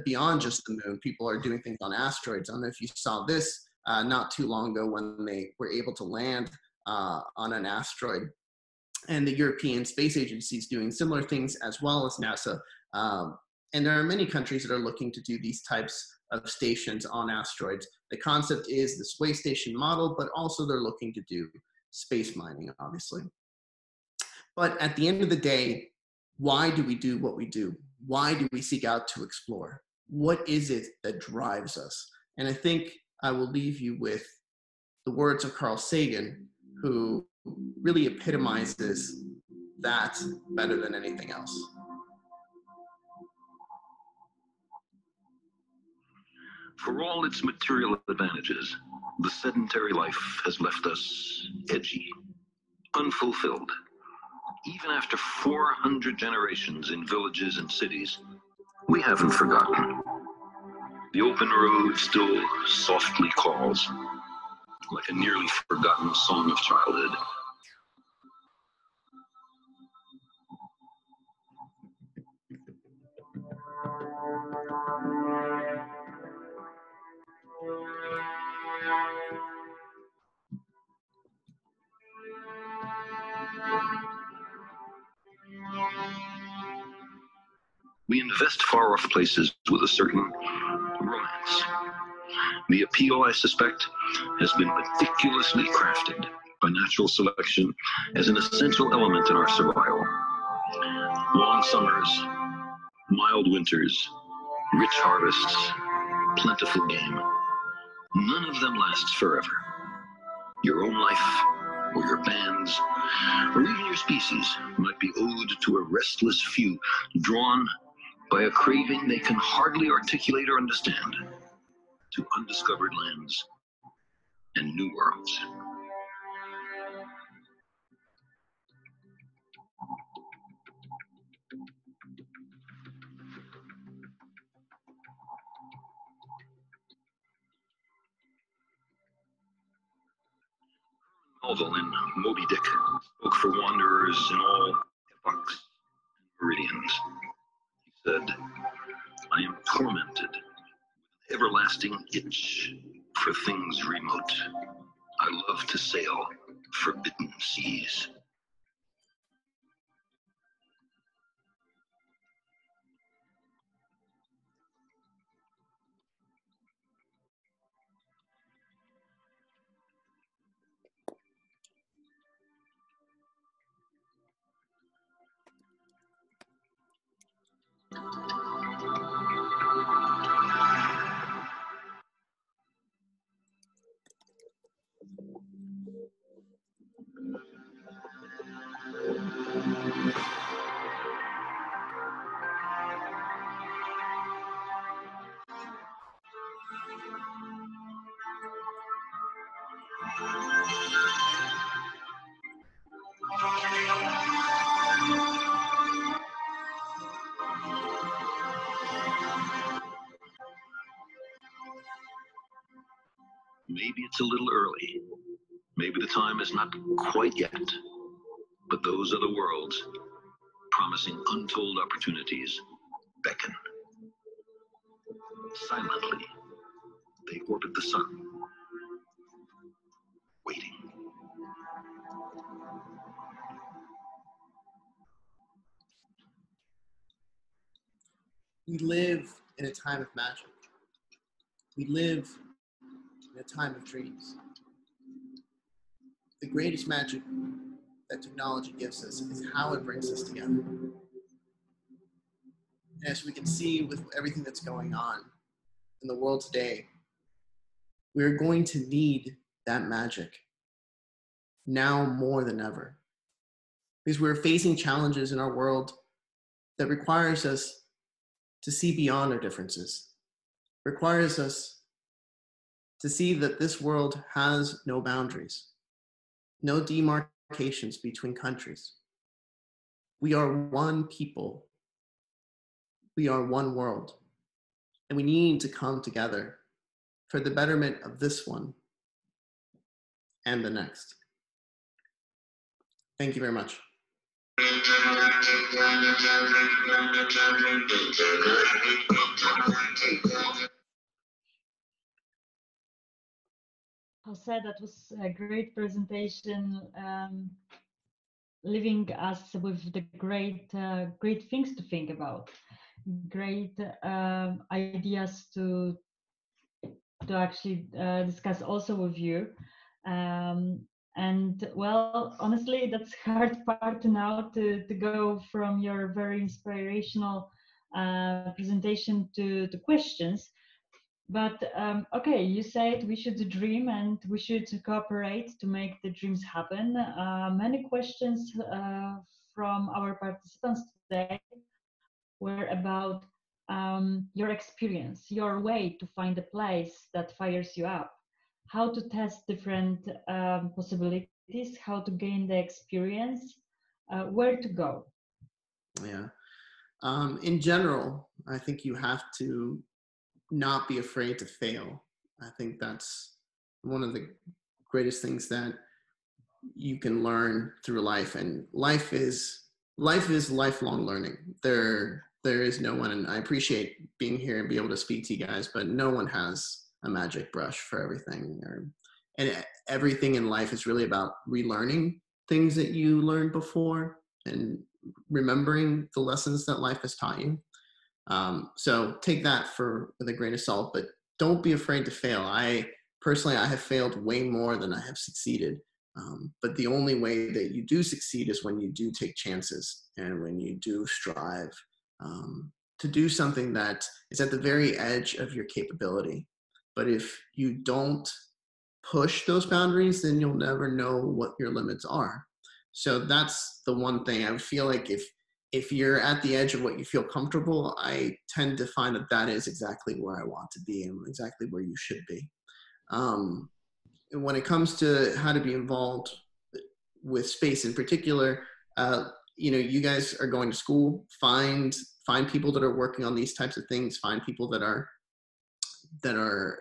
beyond just the moon. People are doing things on asteroids. I don't know if you saw this not too long ago when they were able to land on an asteroid. And the European Space Agency is doing similar things as well as NASA. And there are many countries that are looking to do these types of stations on asteroids. The concept is the space station model, but also they're looking to do space mining, obviously. But at the end of the day, why do we do what we do? Why do we seek out to explore? What is it that drives us? And I think I will leave you with the words of Carl Sagan, who really epitomizes that better than anything else. For all its material advantages, the sedentary life has left us edgy, unfulfilled. Even after 400 generations in villages and cities, we haven't forgotten. The open road still softly calls, like a nearly forgotten song of childhood. We invest far-off places with a certain romance. The appeal, I suspect, has been meticulously crafted by natural selection as an essential element in our survival. Long summers, mild winters, rich harvests, plentiful game. None of them lasts forever. Your own life, or your band's, or even your species might be owed to a restless few, drawn by a craving they can hardly articulate or understand, to undiscovered lands and new worlds. Melville in Moby Dick spoke for wanderers in all epochs and meridians. He said, I am tormented with an everlasting itch for things remote. I love to sail forbidden seas. Maybe it's a little early. Maybe the time is not quite yet. But those are the worlds, promising untold opportunities, beckon. Silently, they orbit the sun, waiting. We live in a time of magic. We live in a time of dreams. The greatest magic that technology gives us is how it brings us together. as we can see with everything that's going on in the world today, we're going to need that magic now more than ever. Because we're facing challenges in our world that requires us to see beyond our differences, requires us to see that this world has no boundaries, no demarcations between countries. We are one people. We are one world. And we need to come together for the betterment of this one and the next. Thank you very much. Jose, that was a great presentation, leaving us with the great things to think about, great ideas to actually discuss also with you. And well, honestly, that's hard part now to go from your very inspirational presentation to questions. But okay, you said we should dream and we should cooperate to make the dreams happen. Many questions from our participants today were about your experience, your way to find a place that fires you up, how to test different possibilities, how to gain the experience, where to go. Yeah. In general, I think you have to not be afraid to fail. I think that's one of the greatest things that you can learn through life. And life is lifelong learning. There is no one, and I appreciate being here and be able to speak to you guys, but no one has a magic brush for everything. And everything in life is really about relearning things that you learned before and remembering the lessons that life has taught you. So take that with a grain of salt, but don't be afraid to fail. I have failed way more than I have succeeded. But the only way that you do succeed is when you do take chances and when you do strive to do something that is at the very edge of your capability. But if you don't push those boundaries, then you'll never know what your limits are. So that's the one thing. I feel like if you're at the edge of what you feel comfortable, I tend to find that is exactly where I want to be and exactly where you should be. When it comes to how to be involved with space in particular, you guys are going to school, find people that are working on these types of things, find people that are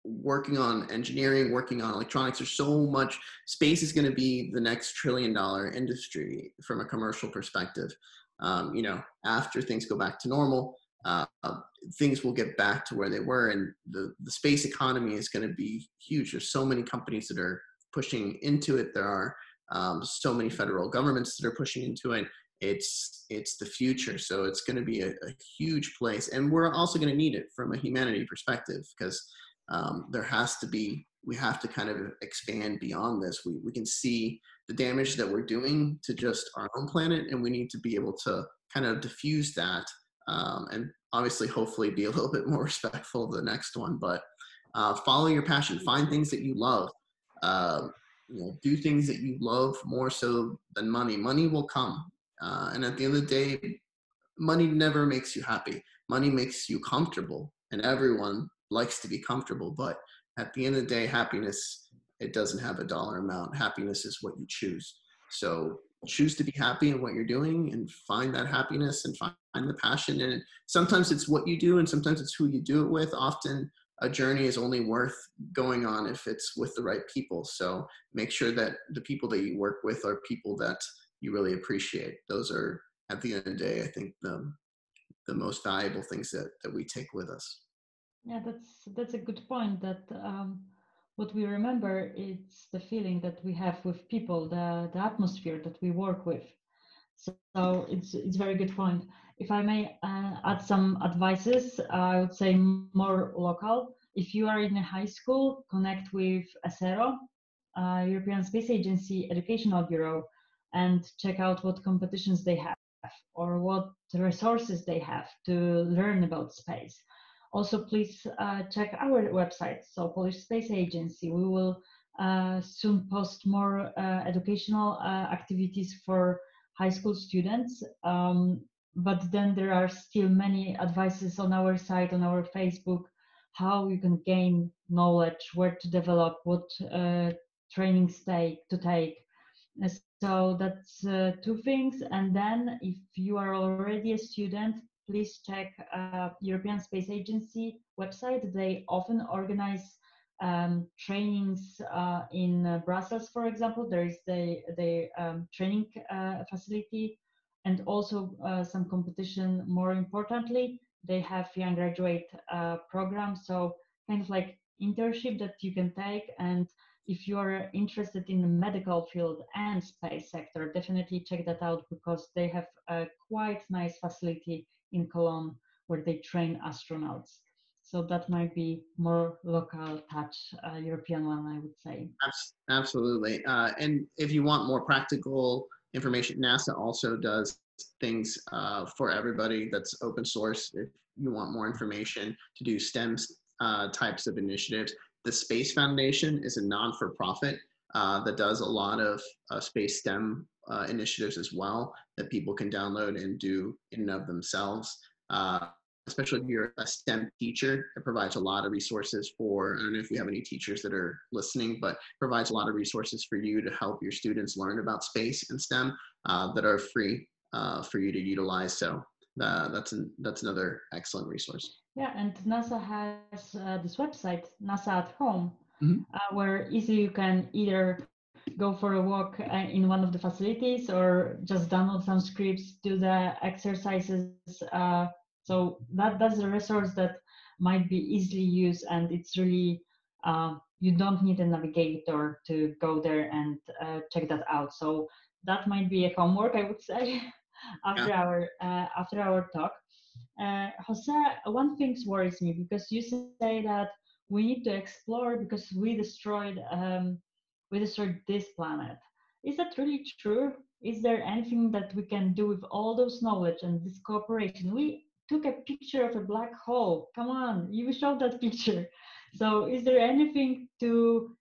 working on engineering, working on electronics. There's so much. Space is going to be the next $1 trillion industry from a commercial perspective. After things go back to normal, things will get back to where they were, and the space economy is going to be huge. There's so many companies that are pushing into it. There are so many federal governments that are pushing into it. It's the future, so it's going to be a huge place, and we're also going to need it from a humanity perspective, because we have to kind of expand beyond this. We can see the damage that we're doing to just our own planet, and we need to be able to kind of diffuse that, and obviously hopefully be a little bit more respectful of the next one, but follow your passion, find things that you love, do things that you love more so than money. Money will come, and at the end of the day, money never makes you happy. Money makes you comfortable, and everyone likes to be comfortable, but at the end of the day, happiness, it doesn't have a dollar amount. Happiness is what you choose. So choose to be happy in what you're doing and find that happiness and find the passion. And sometimes it's what you do and sometimes it's who you do it with. Often a journey is only worth going on if it's with the right people. So make sure that the people that you work with are people that you really appreciate. Those are, at the end of the day, I think the most valuable things that we take with us. Yeah, that's a good point. That what we remember is the feeling that we have with people, the atmosphere that we work with. So it's a very good point. If I may add some advices, I would say more local. If you are in a high school, connect with ESERO, European Space Agency Educational Bureau, and check out what competitions they have. or what resources they have to learn about space. Also, please check our website, so Polish Space Agency. We will soon post more educational activities for high school students. But then there are still many advices on our site, on our Facebook, how you can gain knowledge, where to develop, what trainings to take. So that's two things. And then if you are already a student, please check European Space Agency website. They often organize trainings in Brussels, for example. There is the training facility, and also some competition. More importantly, they have young graduate program, so kind of like internship that you can take. And if you are interested in the medical field and space sector, definitely check that out, because they have a quite nice facility in Cologne where they train astronauts. So that might be more local touch, European one, I would say. Absolutely. And if you want more practical information, NASA also does things for everybody that's open source. If you want more information to do STEM types of initiatives, the Space Foundation is a non-for-profit that does a lot of space STEM initiatives as well, that people can download and do in and of themselves. Especially if you're a STEM teacher, it provides a lot of resources for, I don't know if you have any teachers that are listening, but provides a lot of resources for you to help your students learn about space and STEM that are free for you to utilize. So that's another excellent resource. Yeah, and NASA has this website, NASA at Home, Mm-hmm. where easily you can either go for a walk in one of the facilities or just download some scripts, do the exercises. So that's a resource that might be easily used, and it's really, you don't need a navigator to go there and check that out. So that might be a homework, I would say, after our talk. Jose, one thing worries me, because you say that we need to explore because we destroyed this planet. Is that really true? Is there anything that we can do with all those knowledge and this cooperation? We took a picture of a black hole. Come on, you showed that picture. So is there anything to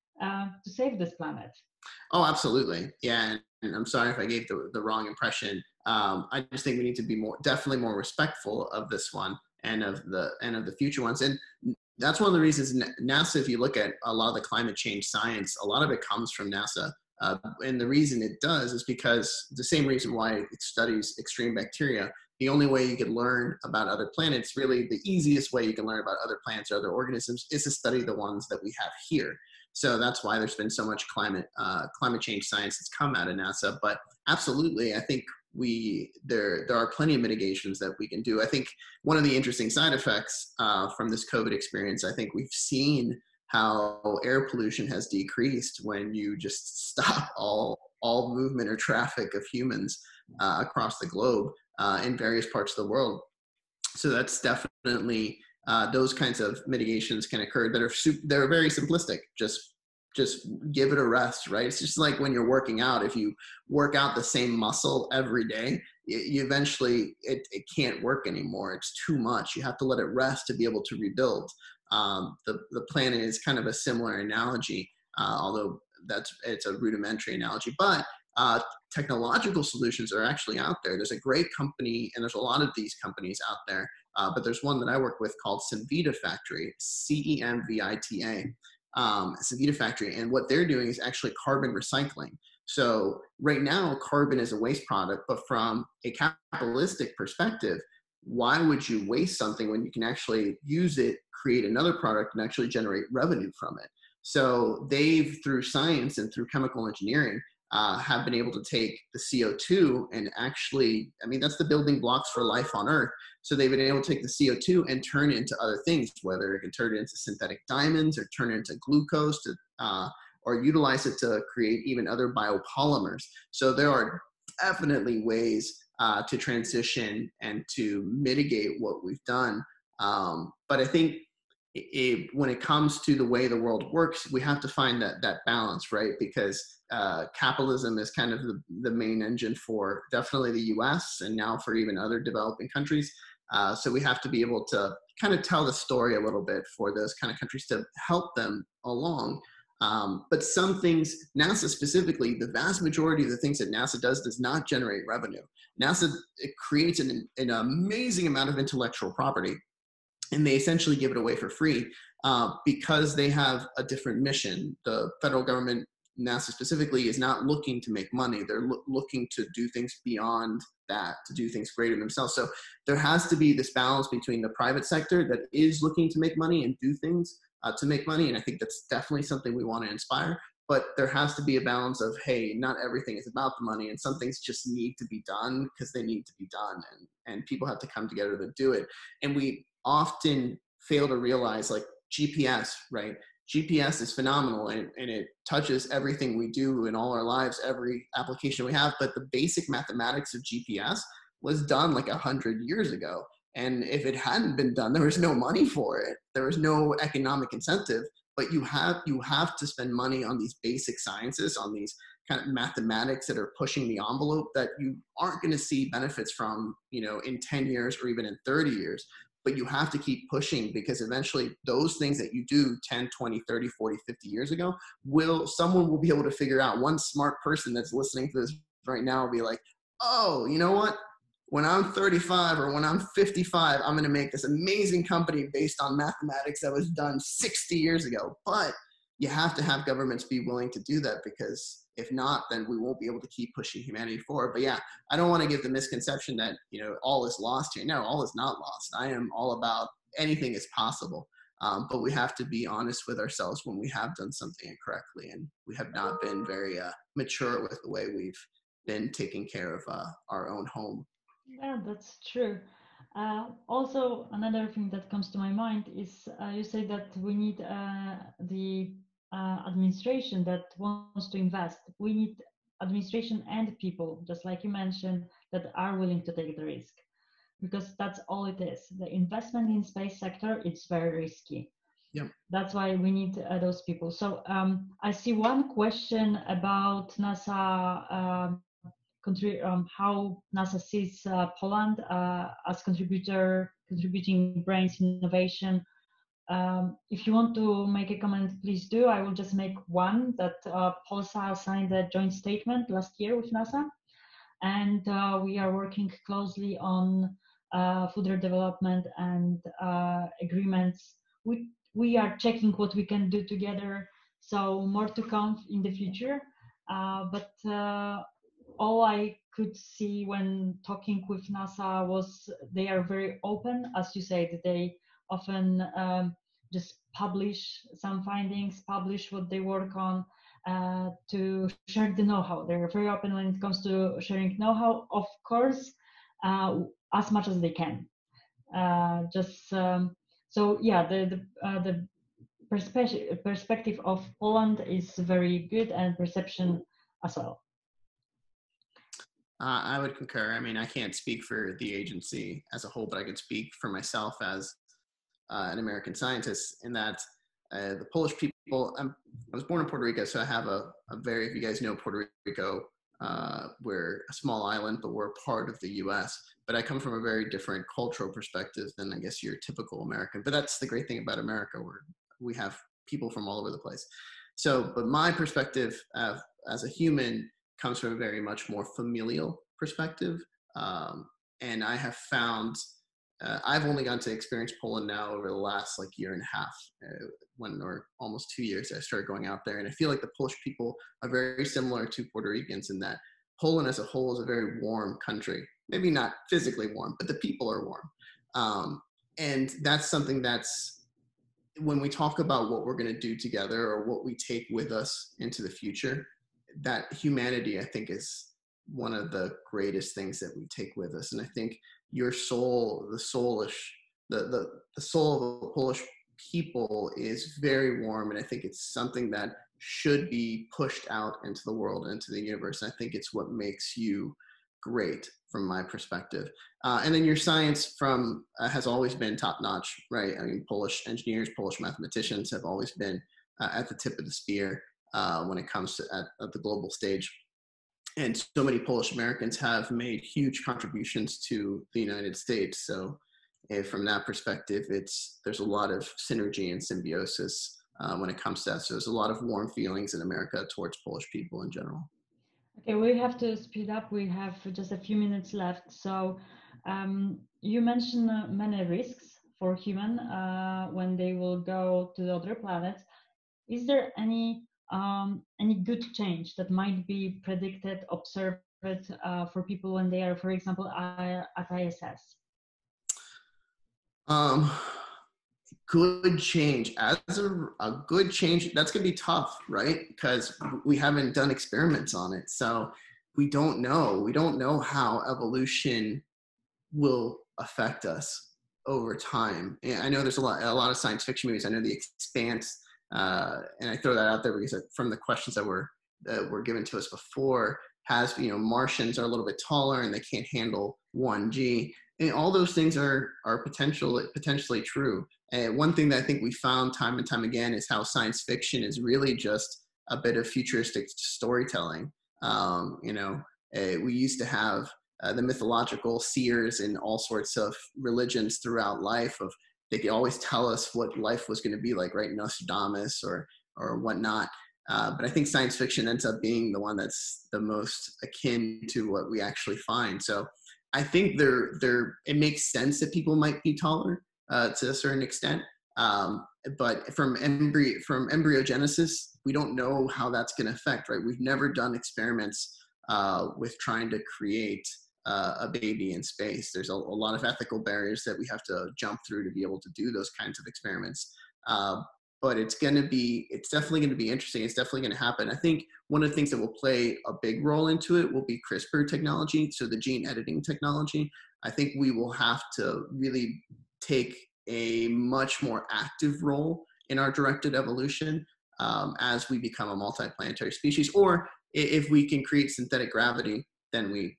save this planet? Oh, absolutely. Yeah. And I'm sorry if I gave the wrong impression. I just think we need to be definitely more respectful of this one and of the future ones. And that's one of the reasons NASA, if you look at a lot of the climate change science, a lot of it comes from NASA. And the reason it does is because the same reason why it studies extreme bacteria. The only way you can learn about other planets, really the easiest way you can learn about other planets or other organisms, is to study the ones that we have here. So that's why there's been so much climate change science that's come out of NASA. But absolutely, I think there are plenty of mitigations that we can do. I think one of the interesting side effects from this COVID experience, I think we've seen how air pollution has decreased when you just stop all movement or traffic of humans across the globe in various parts of the world. So that's definitely those kinds of mitigations can occur that they're very simplistic. Just give it a rest, right? It's just like when you're working out. If you work out the same muscle every day, you eventually it can't work anymore. It's too much. You have to let it rest to be able to rebuild. The planet is kind of a similar analogy, although it's a rudimentary analogy. But technological solutions are actually out there. There's a great company, and there's a lot of these companies out there, but there's one that I work with called Cemvita Factory, CEMVITA, Cemvita Factory, and what they're doing is actually carbon recycling. So right now, carbon is a waste product, but from a capitalistic perspective, why would you waste something when you can actually use it, create another product, and actually generate revenue from it? So they've, through science and through chemical engineering, have been able to take the CO2 and actually, I mean, that's the building blocks for life on Earth. So they've been able to take the CO2 and turn it into other things, whether it can turn it into synthetic diamonds or turn it into glucose or utilize it to create even other biopolymers. So there are definitely ways to transition and to mitigate what we've done. But I think when it comes to the way the world works, we have to find that balance, right? Because capitalism is kind of the main engine for definitely the US and now for even other developing countries. So we have to be able to kind of tell the story a little bit for those kind of countries to help them along. But some things, NASA specifically, the vast majority of the things that NASA does not generate revenue. NASA, it creates an amazing amount of intellectual property, and they essentially give it away for free because they have a different mission. The federal government, NASA specifically, is not looking to make money. They're looking to do things beyond that, to do things greater themselves. So there has to be this balance between the private sector that is looking to make money and do things to make money. And I think that's definitely something we want to inspire. But there has to be a balance of, hey, not everything is about the money, and some things just need to be done because they need to be done, and people have to come together to do it. And we often fail to realize, like GPS, right? GPS is phenomenal, and it touches everything we do in all our lives, every application we have. But the basic mathematics of GPS was done like 100 years ago. And if it hadn't been done, there was no money for it. There was no economic incentive. But you have to spend money on these basic sciences, on these kind of mathematics that are pushing the envelope that you aren't going to see benefits from, in 10 years or even in 30 years. But you have to keep pushing, because eventually those things that you do 10, 20, 30, 40, 50 years ago, someone will be able to figure out. One smart person that's listening to this right now will be like, oh, you know what? When I'm 35 or when I'm 55, I'm going to make this amazing company based on mathematics that was done 60 years ago. But you have to have governments be willing to do that, because if not, then we won't be able to keep pushing humanity forward. But yeah, I don't want to give the misconception that, all is lost here. No, all is not lost. I am all about anything is possible. But we have to be honest with ourselves when we have done something incorrectly, and we have not been very mature with the way we've been taking care of our own home. Yeah, that's true. Also, another thing that comes to my mind is you say that we need the administration that wants to invest. We need administration and people, just like you mentioned, that are willing to take the risk, because that's all it is. The investment in space sector, it's very risky. Yep. That's why we need those people. So I see one question about NASA. How NASA sees Poland as contributing brains innovation. If you want to make a comment, please do. I will just make one, that Polska signed a joint statement last year with NASA, and we are working closely on further development and agreements. We are checking what we can do together, so more to come in the future. But all I could see when talking with NASA was they are very open, as you said. They often just publish some findings, publish what they work on, to share the know-how. They're very open when it comes to sharing know-how, of course, as much as they can. So yeah, the perspective of Poland is very good, and perception as well. I would concur. I mean, I can't speak for the agency as a whole, but I can speak for myself as an American scientist, in that the Polish people, I was born in Puerto Rico, so I have if you guys know Puerto Rico, we're a small island, but we're part of the US. But I come from a very different cultural perspective than, I guess, your typical American. But that's the great thing about America, where we have people from all over the place. So, but my perspective as a human comes from a very much more familial perspective. And I have found, I've only gotten to experience Poland now over the last year and a half, or almost 2 years I started going out there. And I feel like the Polish people are very similar to Puerto Ricans, in that Poland as a whole is a very warm country. Maybe not physically warm, but the people are warm. And that's something that's, when we talk about what we're going to do together or what we take with us into the future, that humanity, I think, is one of the greatest things that we take with us. And I think your soul, the soul of the Polish people is very warm. And I think it's something that should be pushed out into the world, into the universe. And I think it's what makes you great from my perspective. And then your science has always been top notch, right? I mean, Polish engineers, Polish mathematicians have always been at the tip of the spear when it comes to at the global stage. And so many Polish Americans have made huge contributions to the United States. So from that perspective, there's a lot of synergy and symbiosis when it comes to that. So there's a lot of warm feelings in America towards Polish people in general. Okay, we have to speed up. We have just a few minutes left. So you mentioned many risks for human when they will go to the other planets. Is there any good change that might be predicted, observed for people when they are, for example, at ISS? Good change. As a good change, that's going to be tough, right? Because we haven't done experiments on it. So we don't know. We don't know how evolution will affect us over time. And I know there's a lot of science fiction movies. I know The Expanse, and I throw that out there because from the questions that were given to us before, has, Martians are a little bit taller and they can't handle 1G. And all those things are potentially true. And one thing that I think we found time and time again is how science fiction is really just a bit of futuristic storytelling. We used to have the mythological seers in all sorts of religions throughout life. They could always tell us what life was going to be like, right? Nostradamus or whatnot. But I think science fiction ends up being the one that's the most akin to what we actually find. So I think it makes sense that people might be taller to a certain extent. But from embryogenesis, we don't know how that's going to affect, right? We've never done experiments with trying to create a baby in space. There's a lot of ethical barriers that we have to jump through to be able to do those kinds of experiments. But it's definitely going to be interesting. It's definitely going to happen. I think one of the things that will play a big role into it will be CRISPR technology. So the gene editing technology. I think we will have to really take a much more active role in our directed evolution as we become a multiplanetary species. Or if we can create synthetic gravity, then we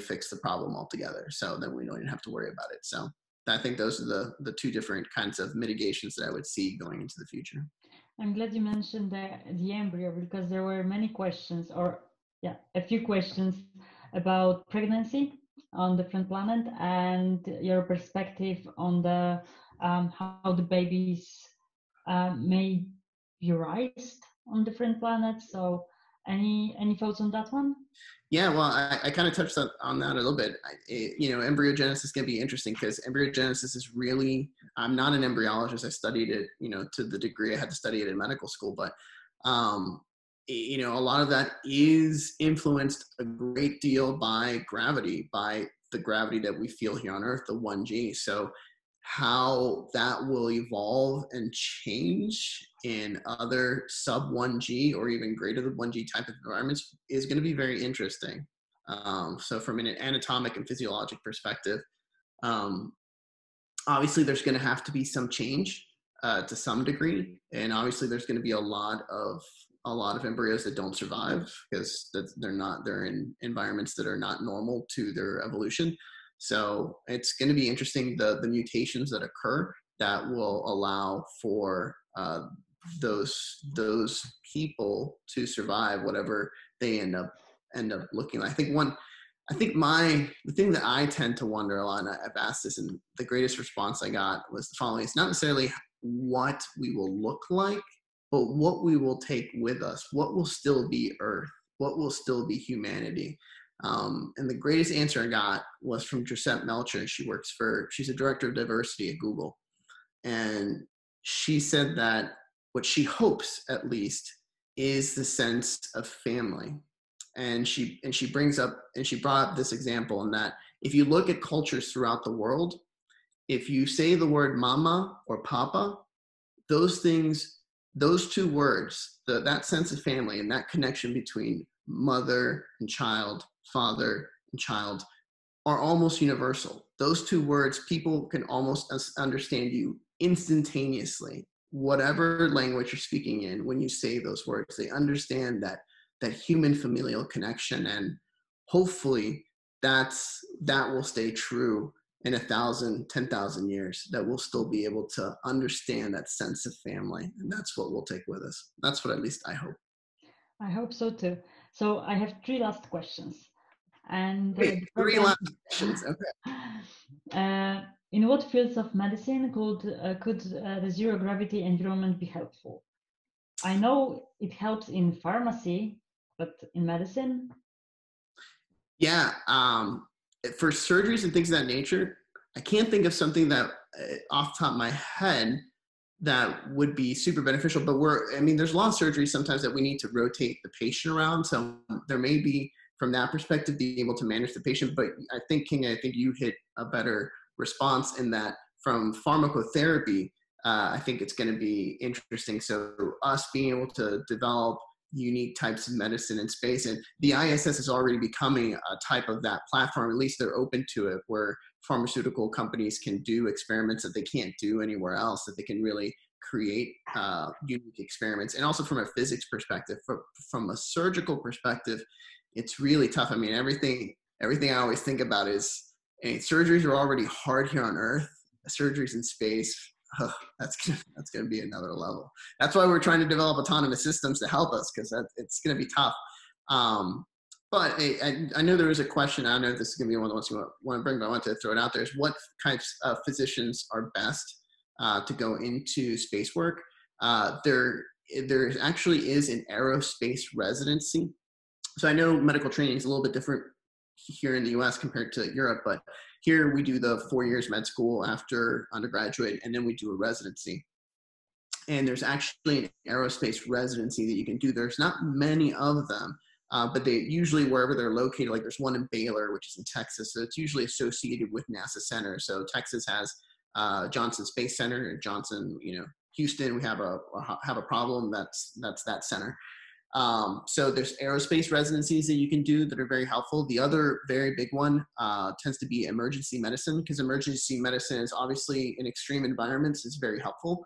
fix the problem altogether. So then we don't even have to worry about it. So I think those are the two different kinds of mitigations that I would see going into the future. I'm glad you mentioned the embryo, because there were many questions, a few questions about pregnancy on different planets and your perspective on the how the babies may be raised on different planets. So any thoughts on that one? Yeah, well, I kind of touched on that a little bit. Embryogenesis is going to be interesting because embryogenesis is really, I'm not an embryologist. I studied it, to the degree I had to study it in medical school, but, a lot of that is influenced a great deal by gravity, by the gravity that we feel here on Earth, the 1G. So how that will evolve and change in other sub 1G or even greater than 1G type of environments is going to be very interesting. So from an anatomic and physiologic perspective, obviously there's going to have to be some change to some degree, and obviously there's going to be a lot of embryos that don't survive because they're in environments that are not normal to their evolution. So it's going to be interesting, the mutations that occur that will allow for those people to survive whatever they end up looking like. The thing that I tend to wonder a lot, and I've asked this, and the greatest response I got was the following: it's not necessarily what we will look like, but what we will take with us, what will still be Earth, what will still be humanity. And the greatest answer I got was from Giuseppe Melcher. She's a director of diversity at Google. And she said that what she hopes, at least, is the sense of family. And she brought up this example in that if you look at cultures throughout the world, if you say the word mama or papa, those two words, that sense of family and that connection between mother and child, father and child, are almost universal. Those two words, people can almost understand you instantaneously. Whatever language you're speaking in, when you say those words, they understand that human familial connection. And hopefully that will stay true in 1,000, 10,000 years, that we'll still be able to understand that sense of family. And that's what we'll take with us. That's what at least I hope. I hope so too. So I have 3 last questions. And Wait, 3 last questions, okay. In what fields of medicine could the zero gravity environment be helpful? I know it helps in pharmacy, but in medicine? Yeah, for surgeries and things of that nature, I can't think of something that off the top of my head that would be super beneficial, but there's a lot of surgeries sometimes that we need to rotate the patient around. So there may be, from that perspective, being able to manage the patient, but I think you hit a better response in that from pharmacotherapy, I think it's going to be interesting. So us being able to develop unique types of medicine in space, and the ISS is already becoming a type of that platform. At least they're open to it, where pharmaceutical companies can do experiments that they can't do anywhere else, that they can really create unique experiments. And also from a physics perspective, from a surgical perspective, it's really tough. I mean, everything I always think about is, surgeries are already hard here on Earth. Surgeries in space, that's gonna be another level. That's why we're trying to develop autonomous systems to help us, because it's gonna be tough. But I know there is a question. I don't know if this is gonna be one of the ones you want to bring, but I want to throw it out there. Is what kinds of physicians are best to go into space work? There actually is an aerospace residency. So I know medical training is a little bit different here in the US compared to Europe, but here we do the 4 years med school after undergraduate, and then we do a residency. And there's actually an aerospace residency that you can do. There's not many of them, but they usually, wherever they're located, like there's one in Baylor, which is in Texas. So it's usually associated with NASA centers. So Texas has Johnson Space Center, Johnson, Houston, we have a problem, that's that center. So there's aerospace residencies that you can do that are very helpful. The other very big one tends to be emergency medicine, because emergency medicine is obviously in extreme environments is very helpful.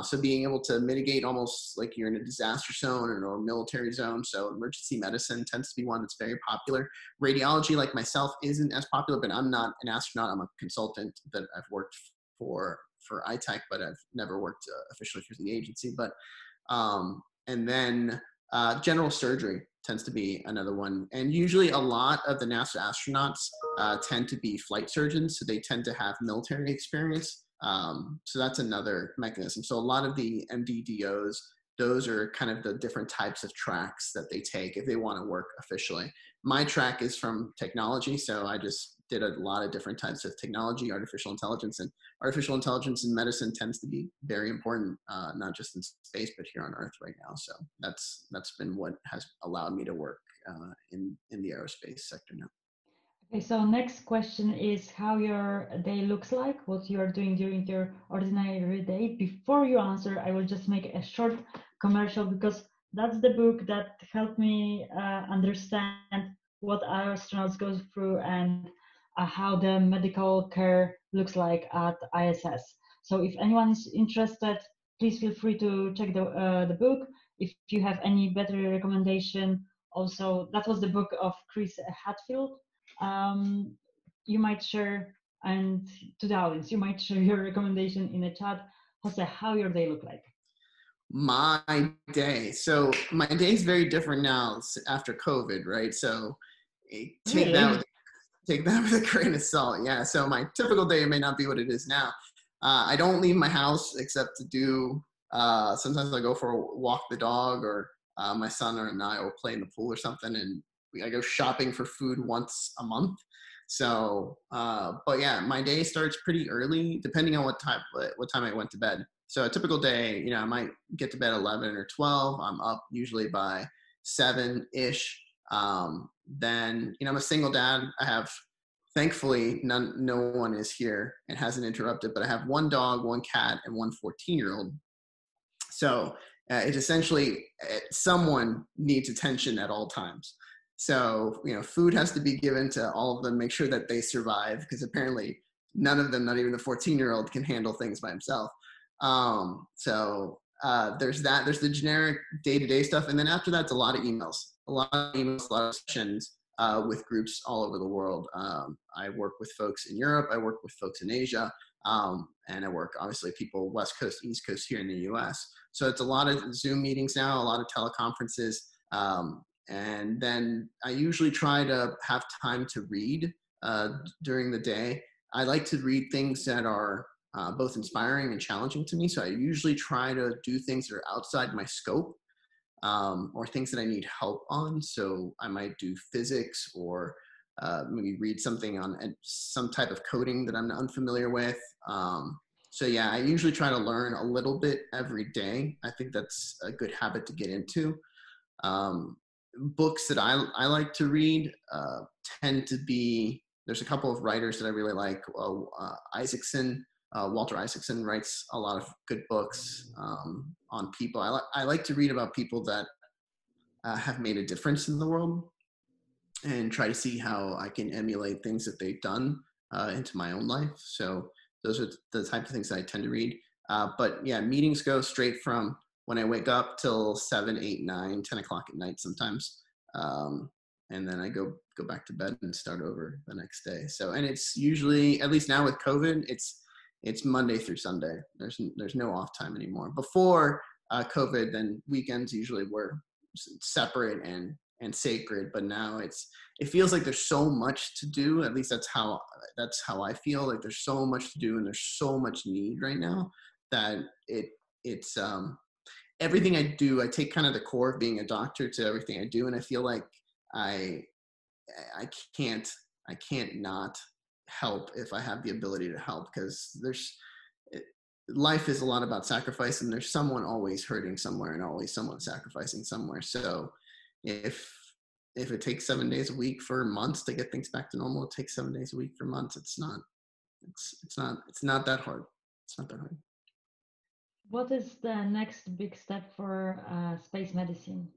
So being able to mitigate, almost like you're in a disaster zone or a military zone. So emergency medicine tends to be one that's very popular. Radiology, like myself, isn't as popular, but I'm not an astronaut. I'm a consultant that I've worked for iTech, but I've never worked officially through the agency. But and then general surgery tends to be another one. And usually a lot of the NASA astronauts tend to be flight surgeons, so they tend to have military experience. So that's another mechanism. So a lot of the MDDOs, those are kind of the different types of tracks that they take if they want to work officially. My track is from technology, so I just did a lot of different types of technology, artificial intelligence in medicine tends to be very important, not just in space, but here on Earth right now. So that's been what has allowed me to work in the aerospace sector now. Okay, so next question is how your day looks like, what you are doing during your ordinary day. Before you answer, I will just make a short commercial, because that's the book that helped me understand what astronauts go through and how the medical care looks like at ISS. So if anyone is interested, please feel free to check the book. If you have any better recommendation, also, that was the book of Chris Hadfield. You might share, and to the audience, you might share your recommendation in the chat. Jose, how your day look like? My day. So my day is very different now after COVID, right? So take that with a grain of salt. Yeah. So my typical day may not be what it is now. I don't leave my house except to do, sometimes I go for a walk the dog, or my son and I will play in the pool or something. And I go shopping for food once a month. So, but yeah, my day starts pretty early, depending on what time I went to bed. So a typical day, I might get to bed 11 or 12. I'm up usually by 7-ish. Then, I'm a single dad. I have, thankfully, no one is here and hasn't interrupted, but I have one dog, one cat, and one 14-year-old. So it's essentially someone needs attention at all times. So, food has to be given to all of them, make sure that they survive, because apparently none of them, not even the 14-year-old, can handle things by himself. So there's that. There's the generic day-to-day stuff. And then after that, it's a lot of emails, a lot of sessions. with groups all over the world. I work with folks in Europe, I work with folks in Asia, and I work, obviously, people West Coast, East Coast here in the US. So it's a lot of Zoom meetings now, a lot of teleconferences. And then I usually try to have time to read during the day. I like to read things that are both inspiring and challenging to me. So I usually try to do things that are outside my scope, or things that I need help on. So I might do physics, or maybe read something on some type of coding that I'm unfamiliar with. So yeah, I usually try to learn a little bit every day. I think that's a good habit to get into. Books that I like to read tend to be, there's a couple of writers that I really like. Walter Isaacson writes a lot of good books on people. I like to read about people that have made a difference in the world, and try to see how I can emulate things that they've done into my own life. So those are the type of things that I tend to read. But yeah, meetings go straight from when I wake up till 7, 8, 9, 10 o'clock at night sometimes. And then I go back to bed and start over the next day. So, and it's usually, at least now with COVID, it's Monday through Sunday. There's no off time anymore. Before COVID, then weekends usually were separate and sacred, but now it feels like there's so much to do. At least that's how I feel. Like there's so much to do and there's so much need right now that it's everything I do, I take kind of the core of being a doctor to everything I do, and I feel like I can't not help if I have the ability to help, because life is a lot about sacrifice, and there's someone always hurting somewhere and always someone sacrificing somewhere. So if it takes 7 days a week for months to get things back to normal, it takes 7 days a week for months. It's not that hard. It's not that hard. What is the next big step for space medicine?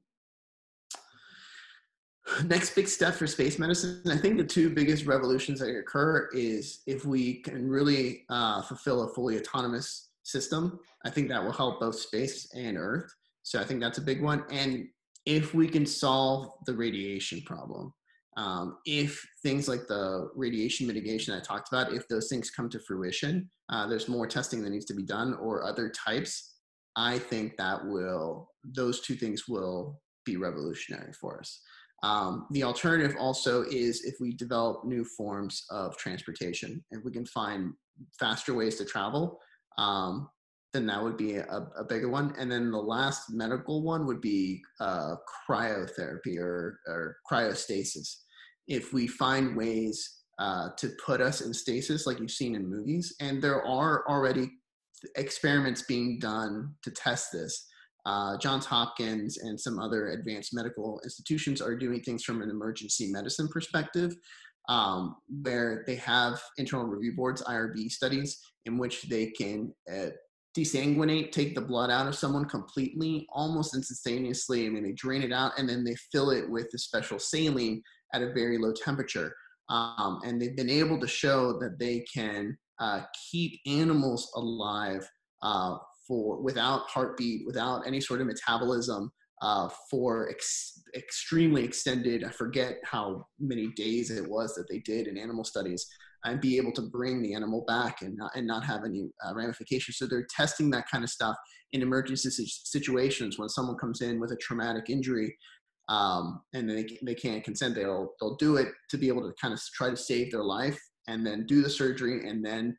Next big step for space medicine, I think the two biggest revolutions that occur is if we can really fulfill a fully autonomous system. I think that will help both space and Earth. So I think that's a big one. And if we can solve the radiation problem, if things like the radiation mitigation I talked about, if those things come to fruition, there's more testing that needs to be done, or other types, I think those two things will be revolutionary for us. The alternative also is if we develop new forms of transportation. If we can find faster ways to travel, then that would be a bigger one. And then the last medical one would be cryotherapy or cryostasis. If we find ways to put us in stasis like you've seen in movies, and there are already experiments being done to test this. Johns Hopkins and some other advanced medical institutions are doing things from an emergency medicine perspective, where they have internal review boards, IRB studies, in which they can desanguinate, take the blood out of someone completely, almost instantaneously. I mean, they drain it out and then they fill it with a special saline at a very low temperature. And they've been able to show that they can keep animals alive without heartbeat, without any sort of metabolism, for extremely extended, I forget how many days it was that they did in animal studies, and be able to bring the animal back and not have any ramifications. So they're testing that kind of stuff in emergency situations when someone comes in with a traumatic injury, and they can't consent. They'll do it to be able to kind of try to save their life, and then do the surgery, and then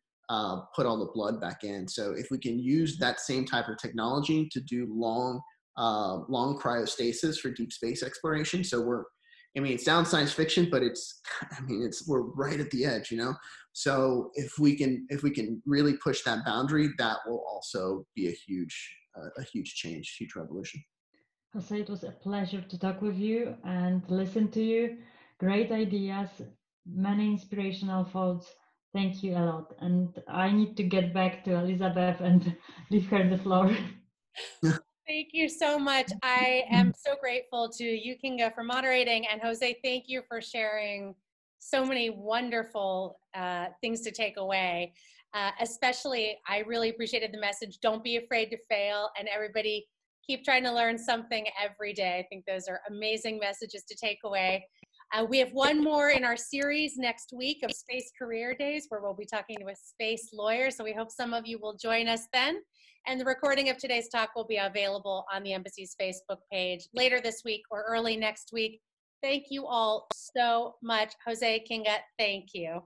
put all the blood back in. So if we can use that same type of technology to do long cryostasis for deep space exploration. So it sounds science fiction, but we're right at the edge, you know? So if we can really push that boundary, that will also be a huge change, huge revolution. Jose, it was a pleasure to talk with you and listen to you. Great ideas, many inspirational thoughts. Thank you a lot. And I need to get back to Elizabeth and leave her the floor. Thank you so much. I am so grateful to you, Kinga, for moderating, and Jose, thank you for sharing so many wonderful things to take away. Especially, I really appreciated the message, don't be afraid to fail, and everybody keep trying to learn something every day. I think those are amazing messages to take away. We have one more in our series next week of Space Career Days, where we'll be talking to a space lawyer. So we hope some of you will join us then. And the recording of today's talk will be available on the Embassy's Facebook page later this week or early next week. Thank you all so much. Jose, Kinga, thank you.